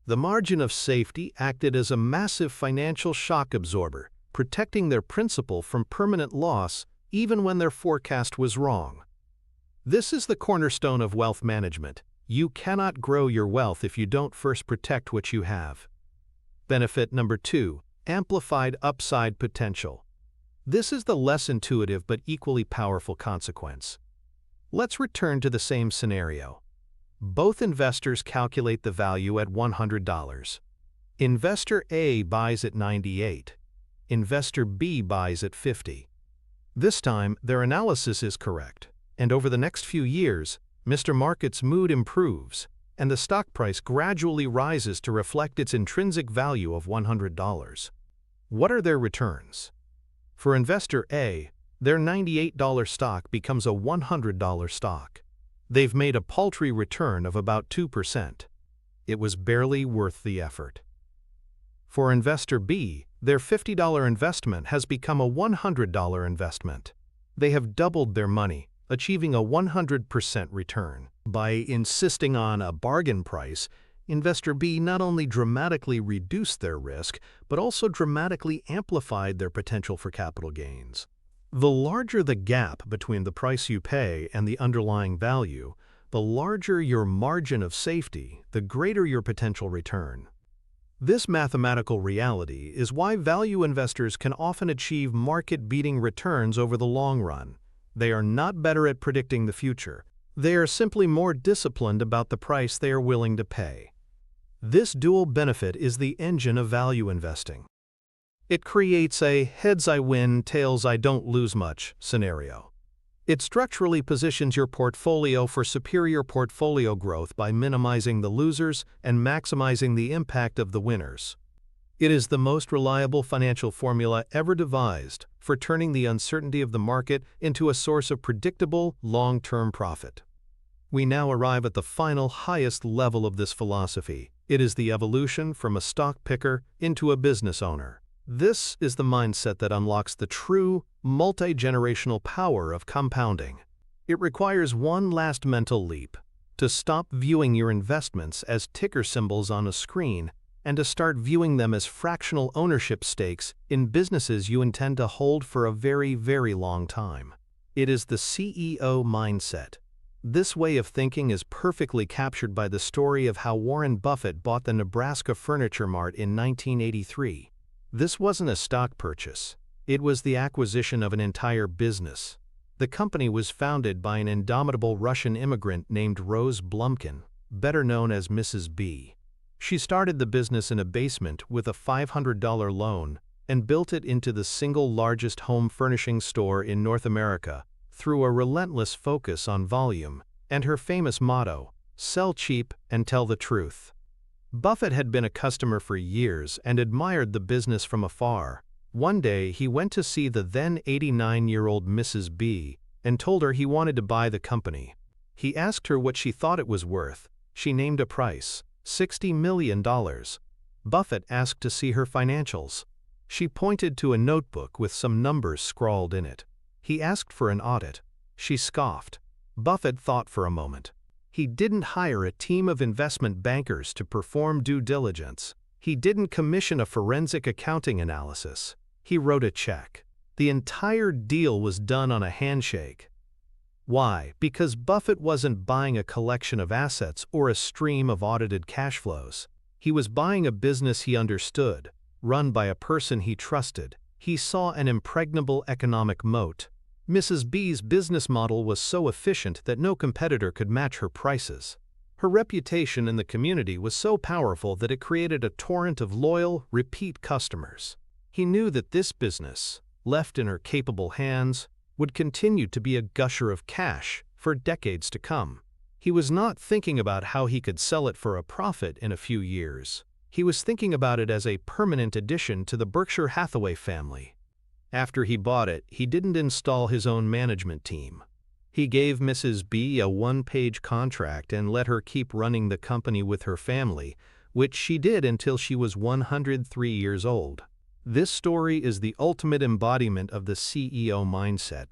The margin of safety acted as a massive financial shock absorber, protecting their principal from permanent loss even when their forecast was wrong. This is the cornerstone of wealth management. You cannot grow your wealth if you don't first protect what you have. Benefit number 2: amplified upside potential. This is the less intuitive but equally powerful consequence. Let's return to the same scenario. Both investors calculate the value at $100. Investor A buys at $98. Investor B buys at $50. This time, their analysis is correct, and over the next few years, Mr. Market's mood improves, and the stock price gradually rises to reflect its intrinsic value of $100. What are their returns? For Investor A, their $98 stock becomes a $100 stock. They've made a paltry return of about 2%. It was barely worth the effort. For Investor B, their $50 investment has become a $100 investment. They have doubled their money, achieving a 100% return. By insisting on a bargain price, Investor B not only dramatically reduced their risk, but also dramatically amplified their potential for capital gains. The larger the gap between the price you pay and the underlying value, the larger your margin of safety, the greater your potential return. This mathematical reality is why value investors can often achieve market-beating returns over the long run. They are not better at predicting the future. They are simply more disciplined about the price they are willing to pay. This dual benefit is the engine of value investing. It creates a heads I win, tails I don't lose much scenario. It structurally positions your portfolio for superior portfolio growth by minimizing the losers and maximizing the impact of the winners. It is the most reliable financial formula ever devised for turning the uncertainty of the market into a source of predictable, long-term profit. We now arrive at the final, highest level of this philosophy. It is the evolution from a stock picker into a business owner. This is the mindset that unlocks the true, multi-generational power of compounding. It requires one last mental leap: to stop viewing your investments as ticker symbols on a screen and to start viewing them as fractional ownership stakes in businesses you intend to hold for a very, very long time. It is the CEO mindset. This way of thinking is perfectly captured by the story of how Warren Buffett bought the Nebraska Furniture Mart in 1983. This wasn't a stock purchase. It was the acquisition of an entire business. The company was founded by an indomitable Russian immigrant named Rose Blumkin, better known as Mrs. B. She started the business in a basement with a $500 loan and built it into the single largest home furnishing store in North America through a relentless focus on volume and her famous motto, "Sell cheap and tell the truth." Buffett had been a customer for years and admired the business from afar. One day he went to see the then 89-year-old Mrs. B and told her he wanted to buy the company. He asked her what she thought it was worth. She named a price, $60 million. Buffett asked to see her financials. She pointed to a notebook with some numbers scrawled in it. He asked for an audit. She scoffed. Buffett thought for a moment. He didn't hire a team of investment bankers to perform due diligence. He didn't commission a forensic accounting analysis. He wrote a check. The entire deal was done on a handshake. Why? Because Buffett wasn't buying a collection of assets or a stream of audited cash flows. He was buying a business he understood, run by a person he trusted. He saw an impregnable economic moat. Mrs. B's business model was so efficient that no competitor could match her prices. Her reputation in the community was so powerful that it created a torrent of loyal, repeat customers. He knew that this business, left in her capable hands, would continue to be a gusher of cash for decades to come. He was not thinking about how he could sell it for a profit in a few years. He was thinking about it as a permanent addition to the Berkshire Hathaway family. After he bought it, he didn't install his own management team. He gave Mrs. B a one-page contract and let her keep running the company with her family, which she did until she was 103 years old. This story is the ultimate embodiment of the CEO mindset.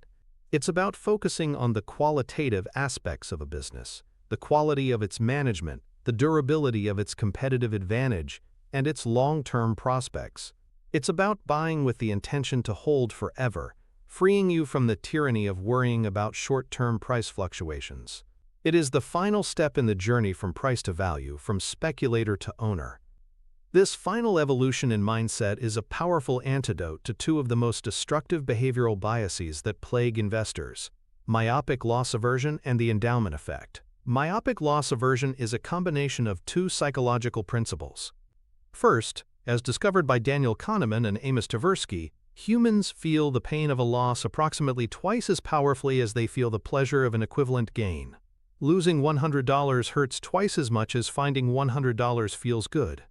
It's about focusing on the qualitative aspects of a business, the quality of its management, the durability of its competitive advantage, and its long-term prospects. It's about buying with the intention to hold forever, freeing you from the tyranny of worrying about short-term price fluctuations. It is the final step in the journey from price to value, from speculator to owner. This final evolution in mindset is a powerful antidote to two of the most destructive behavioral biases that plague investors: myopic loss aversion and the endowment effect. Myopic loss aversion is a combination of two psychological principles. First, as discovered by Daniel Kahneman and Amos Tversky, humans feel the pain of a loss approximately twice as powerfully as they feel the pleasure of an equivalent gain. Losing $100 hurts twice as much as finding $100 feels good.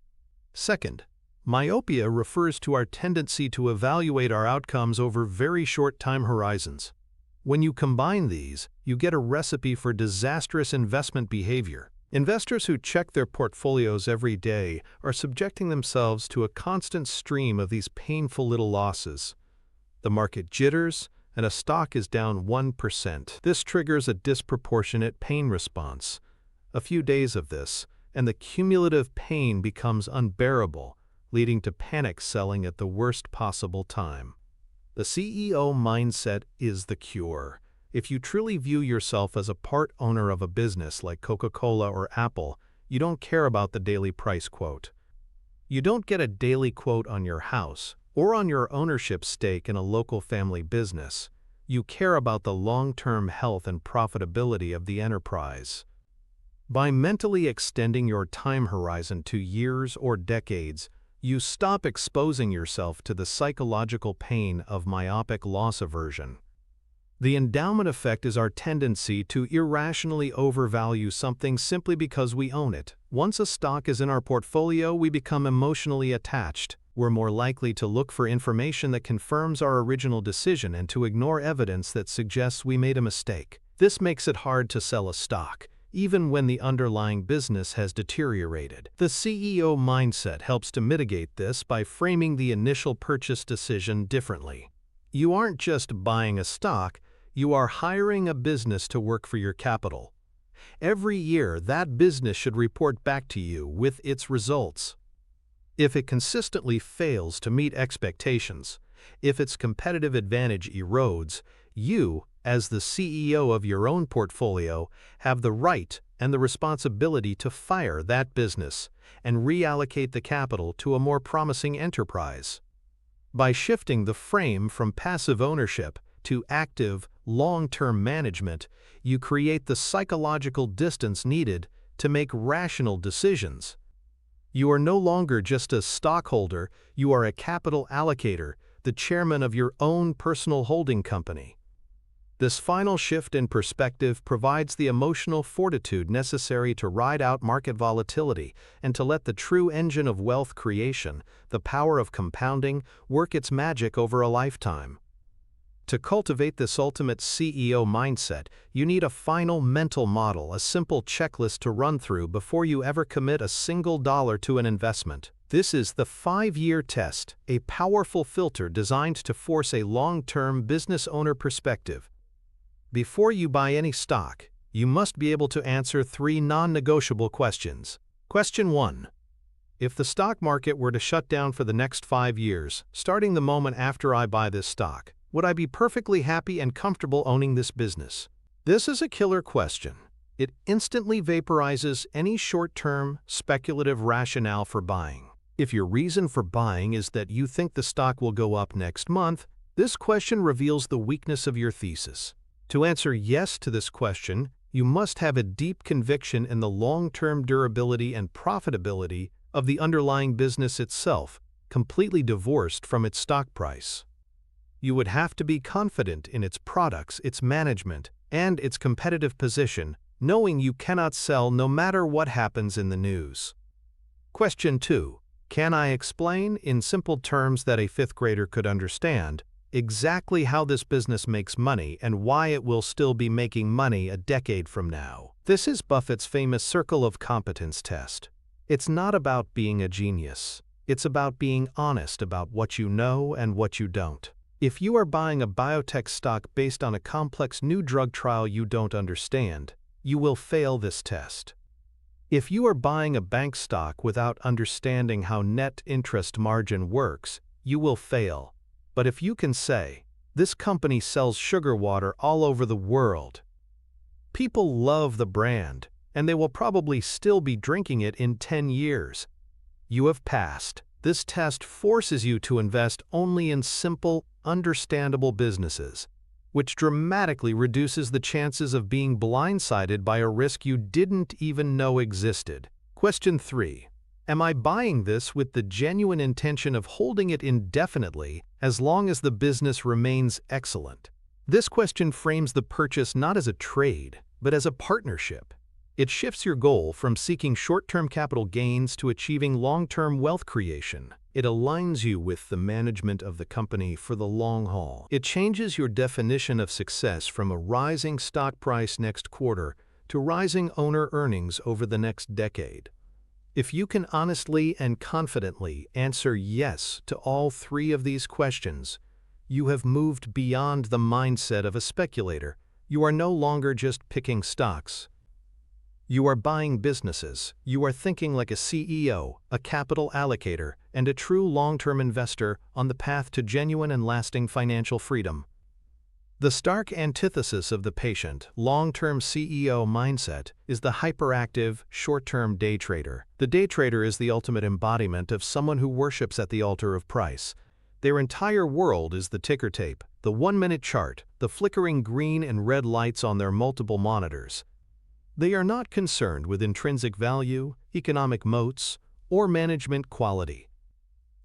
Second, myopia refers to our tendency to evaluate our outcomes over very short time horizons. When you combine these, you get a recipe for disastrous investment behavior. Investors who check their portfolios every day are subjecting themselves to a constant stream of these painful little losses. The market jitters, and a stock is down 1%. This triggers a disproportionate pain response. A few days of this, and the cumulative pain becomes unbearable, leading to panic selling at the worst possible time. The CEO mindset is the cure. If you truly view yourself as a part owner of a business like Coca-Cola or Apple, you don't care about the daily price quote. You don't get a daily quote on your house or on your ownership stake in a local family business. You care about the long-term health and profitability of the enterprise. By mentally extending your time horizon to years or decades, you stop exposing yourself to the psychological pain of myopic loss aversion. The endowment effect is our tendency to irrationally overvalue something simply because we own it. Once a stock is in our portfolio, we become emotionally attached. We're more likely to look for information that confirms our original decision and to ignore evidence that suggests we made a mistake. This makes it hard to sell a stock, even when the underlying business has deteriorated. The CEO mindset helps to mitigate this by framing the initial purchase decision differently. You aren't just buying a stock, you are hiring a business to work for your capital. Every year, that business should report back to you with its results. If it consistently fails to meet expectations, if its competitive advantage erodes, you, as the CEO of your own portfolio, have the right and the responsibility to fire that business and reallocate the capital to a more promising enterprise. By shifting the frame from passive ownership to active, long-term management, you create the psychological distance needed to make rational decisions. You are no longer just a stockholder, you are a capital allocator, the chairman of your own personal holding company. This final shift in perspective provides the emotional fortitude necessary to ride out market volatility and to let the true engine of wealth creation, the power of compounding, work its magic over a lifetime. To cultivate this ultimate CEO mindset, you need a final mental model, a simple checklist to run through before you ever commit a single dollar to an investment. This is the 5-year test, a powerful filter designed to force a long-term business owner perspective. Before you buy any stock, you must be able to answer 3 non-negotiable questions. Question 1. If the stock market were to shut down for the next 5 years, starting the moment after I buy this stock, would I be perfectly happy and comfortable owning this business? This is a killer question. It instantly vaporizes any short-term, speculative rationale for buying. If your reason for buying is that you think the stock will go up next month, this question reveals the weakness of your thesis. To answer yes to this question, you must have a deep conviction in the long-term durability and profitability of the underlying business itself, completely divorced from its stock price. You would have to be confident in its products, its management, and its competitive position, knowing you cannot sell no matter what happens in the news. Question 2. Can I explain, in simple terms that a 5th grader could understand, exactly how this business makes money and why it will still be making money a decade from now? This is Buffett's famous circle of competence test. It's not about being a genius. It's about being honest about what you know and what you don't. If you are buying a biotech stock based on a complex new drug trial you don't understand, you will fail this test. If you are buying a bank stock without understanding how net interest margin works, you will fail. But if you can say, this company sells sugar water all over the world, people love the brand, and they will probably still be drinking it in 10 years, you have passed. This test forces you to invest only in simple, understandable businesses, which dramatically reduces the chances of being blindsided by a risk you didn't even know existed. Question 3. Am I buying this with the genuine intention of holding it indefinitely as long as the business remains excellent? This question frames the purchase not as a trade, but as a partnership. It shifts your goal from seeking short-term capital gains to achieving long-term wealth creation. It aligns you with the management of the company for the long haul. It changes your definition of success from a rising stock price next quarter to rising owner earnings over the next decade. If you can honestly and confidently answer yes to all 3 of these questions, you have moved beyond the mindset of a speculator. You are no longer just picking stocks. You are buying businesses. You are thinking like a CEO, a capital allocator, and a true long-term investor on the path to genuine and lasting financial freedom. The stark antithesis of the patient, long-term CEO mindset is the hyperactive, short-term day trader. The day trader is the ultimate embodiment of someone who worships at the altar of price. Their entire world is the ticker tape, the 1-minute chart, the flickering green and red lights on their multiple monitors. They are not concerned with intrinsic value, economic moats, or management quality.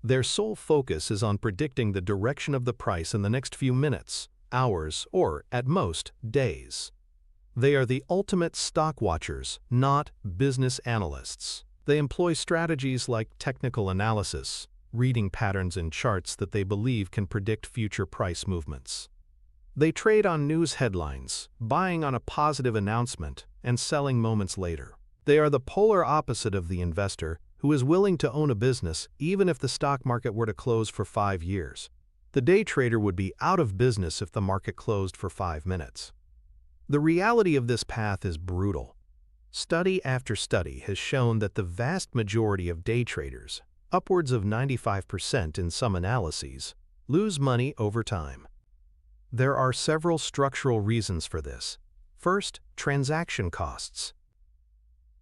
Their sole focus is on predicting the direction of the price in the next few minutes, hours, or, at most, days. They are the ultimate stock watchers, not business analysts. They employ strategies like technical analysis, reading patterns in charts that they believe can predict future price movements. They trade on news headlines, buying on a positive announcement, and selling moments later. They are the polar opposite of the investor who is willing to own a business even if the stock market were to close for 5 years. The day trader would be out of business if the market closed for 5 minutes. The reality of this path is brutal. Study after study has shown that the vast majority of day traders, upwards of 95% in some analyses, lose money over time. There are several structural reasons for this. First, transaction costs.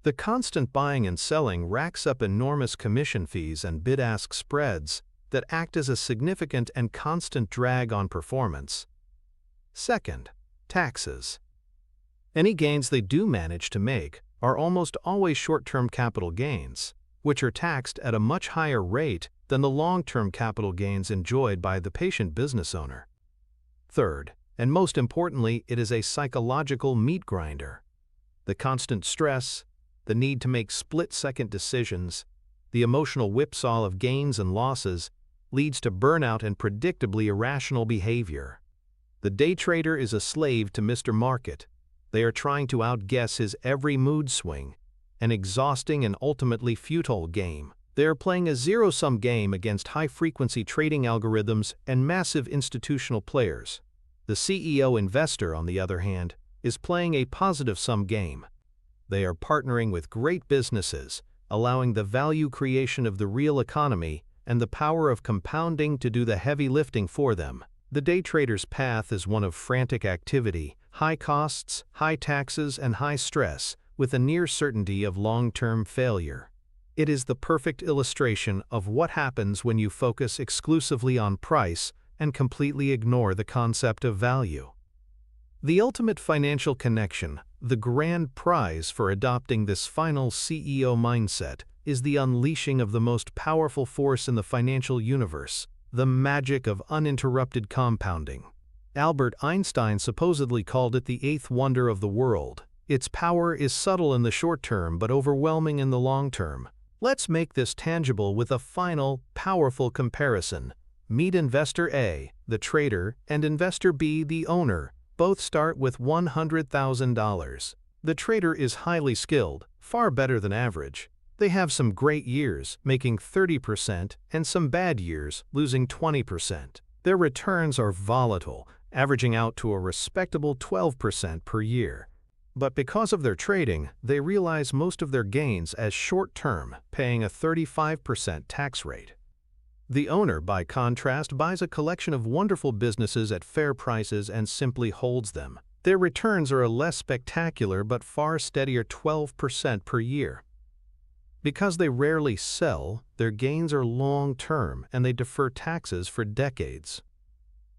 The constant buying and selling racks up enormous commission fees and bid-ask spreads that act as a significant and constant drag on performance. Second, taxes. Any gains they do manage to make are almost always short-term capital gains, which are taxed at a much higher rate than the long-term capital gains enjoyed by the patient business owner. Third, and most importantly, it is a psychological meat grinder. The constant stress, the need to make split-second decisions, the emotional whipsaw of gains and losses leads to burnout and predictably irrational behavior. The day trader is a slave to Mr. Market. They are trying to outguess his every mood swing, an exhausting and ultimately futile game. They are playing a zero-sum game against high-frequency trading algorithms and massive institutional players. The CEO investor, on the other hand, is playing a positive-sum game. They are partnering with great businesses, allowing the value creation of the real economy and the power of compounding to do the heavy lifting for them. The day trader's path is one of frantic activity, high costs, high taxes, and high stress, with a near certainty of long-term failure. It is the perfect illustration of what happens when you focus exclusively on price and completely ignore the concept of value. The ultimate financial connection, the grand prize for adopting this final CEO mindset, is the unleashing of the most powerful force in the financial universe, the magic of uninterrupted compounding. Albert Einstein supposedly called it the eighth wonder of the world. Its power is subtle in the short term but overwhelming in the long term. Let's make this tangible with a final, powerful comparison. Meet Investor A, the trader, and Investor B, the owner. Both start with $100,000. The trader is highly skilled, far better than average. They have some great years, making 30%, and some bad years, losing 20%. Their returns are volatile, averaging out to a respectable 12% per year. But because of their trading, they realize most of their gains as short-term, paying a 35% tax rate. The owner, by contrast, buys a collection of wonderful businesses at fair prices and simply holds them. Their returns are a less spectacular but far steadier 12% per year. Because they rarely sell, their gains are long-term and they defer taxes for decades.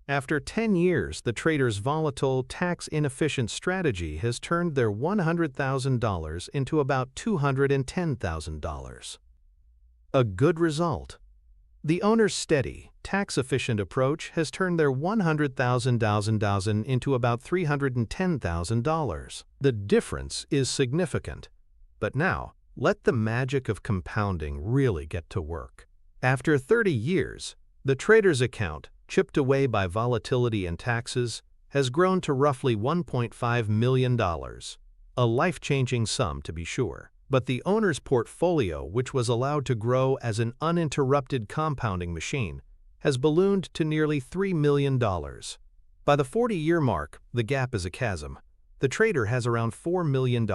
After 10 years, the trader's volatile, tax-inefficient strategy has turned their $100,000 into about $210,000. A good result. The owner's steady, tax-efficient approach has turned their $100,000 into about $310,000. The difference is significant. But now, let the magic of compounding really get to work. After 30 years, the trader's account, chipped away by volatility and taxes, has grown to roughly $1.5 million. A life-changing sum, to be sure. But the owner's portfolio, which was allowed to grow as an uninterrupted compounding machine, has ballooned to nearly $3 million. By the 40-year mark, the gap is a chasm. The trader has around $4 million.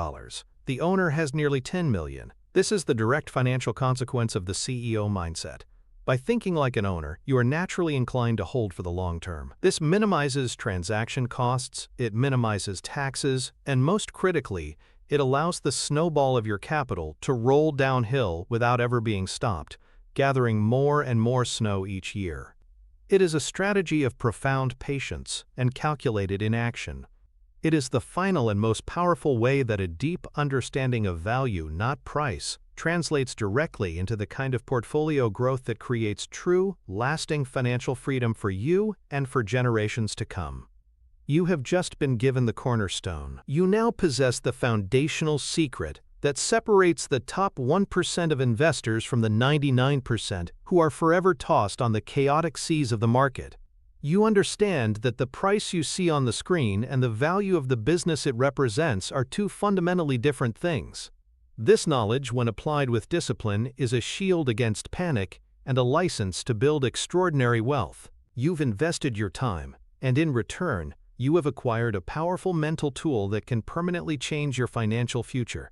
The owner has nearly $10 million. This is the direct financial consequence of the CEO mindset. By thinking like an owner, you are naturally inclined to hold for the long term. This minimizes transaction costs, it minimizes taxes, and most critically, it allows the snowball of your capital to roll downhill without ever being stopped, gathering more and more snow each year. It is a strategy of profound patience and calculated inaction. It is the final and most powerful way that a deep understanding of value, not price, translates directly into the kind of portfolio growth that creates true, lasting financial freedom for you and for generations to come. You have just been given the cornerstone. You now possess the foundational secret that separates the top 1% of investors from the 99% who are forever tossed on the chaotic seas of the market. You understand that the price you see on the screen and the value of the business it represents are two fundamentally different things. This knowledge, when applied with discipline, is a shield against panic and a license to build extraordinary wealth. You've invested your time, and in return, you have acquired a powerful mental tool that can permanently change your financial future.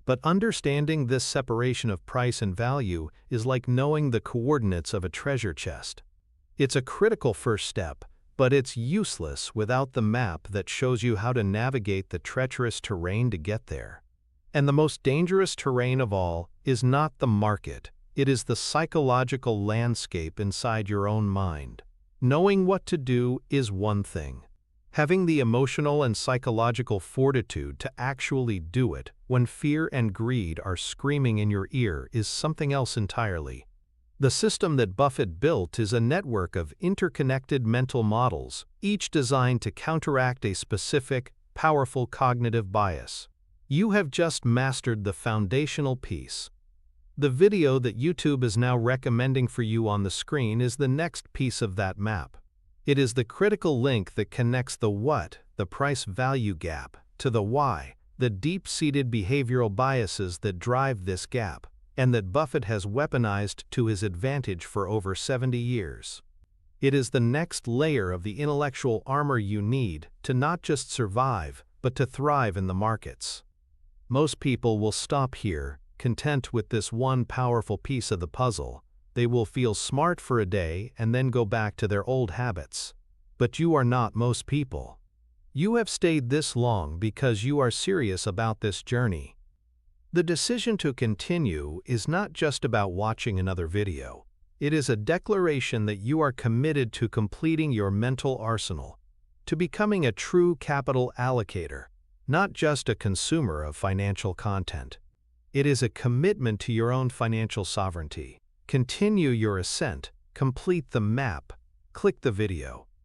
But understanding this separation of price and value is like knowing the coordinates of a treasure chest. It's a critical first step, but it's useless without the map that shows you how to navigate the treacherous terrain to get there. And the most dangerous terrain of all is not the market, it is the psychological landscape inside your own mind. Knowing what to do is one thing. Having the emotional and psychological fortitude to actually do it when fear and greed are screaming in your ear is something else entirely. The system that Buffett built is a network of interconnected mental models, each designed to counteract a specific, powerful cognitive bias. You have just mastered the foundational piece. The video that YouTube is now recommending for you on the screen is the next piece of that map. It is the critical link that connects the what, the price-value gap, to the why, the deep-seated behavioral biases that drive this gap, and that Buffett has weaponized to his advantage for over 70 years. It is the next layer of the intellectual armor you need to not just survive, but to thrive in the markets. Most people will stop here, content with this one powerful piece of the puzzle. They will feel smart for a day and then go back to their old habits. But you are not most people. You have stayed this long because you are serious about this journey. The decision to continue is not just about watching another video. It is a declaration that you are committed to completing your mental arsenal, to becoming a true capital allocator, not just a consumer of financial content. It is a commitment to your own financial sovereignty. Continue your ascent, complete the map, click the video.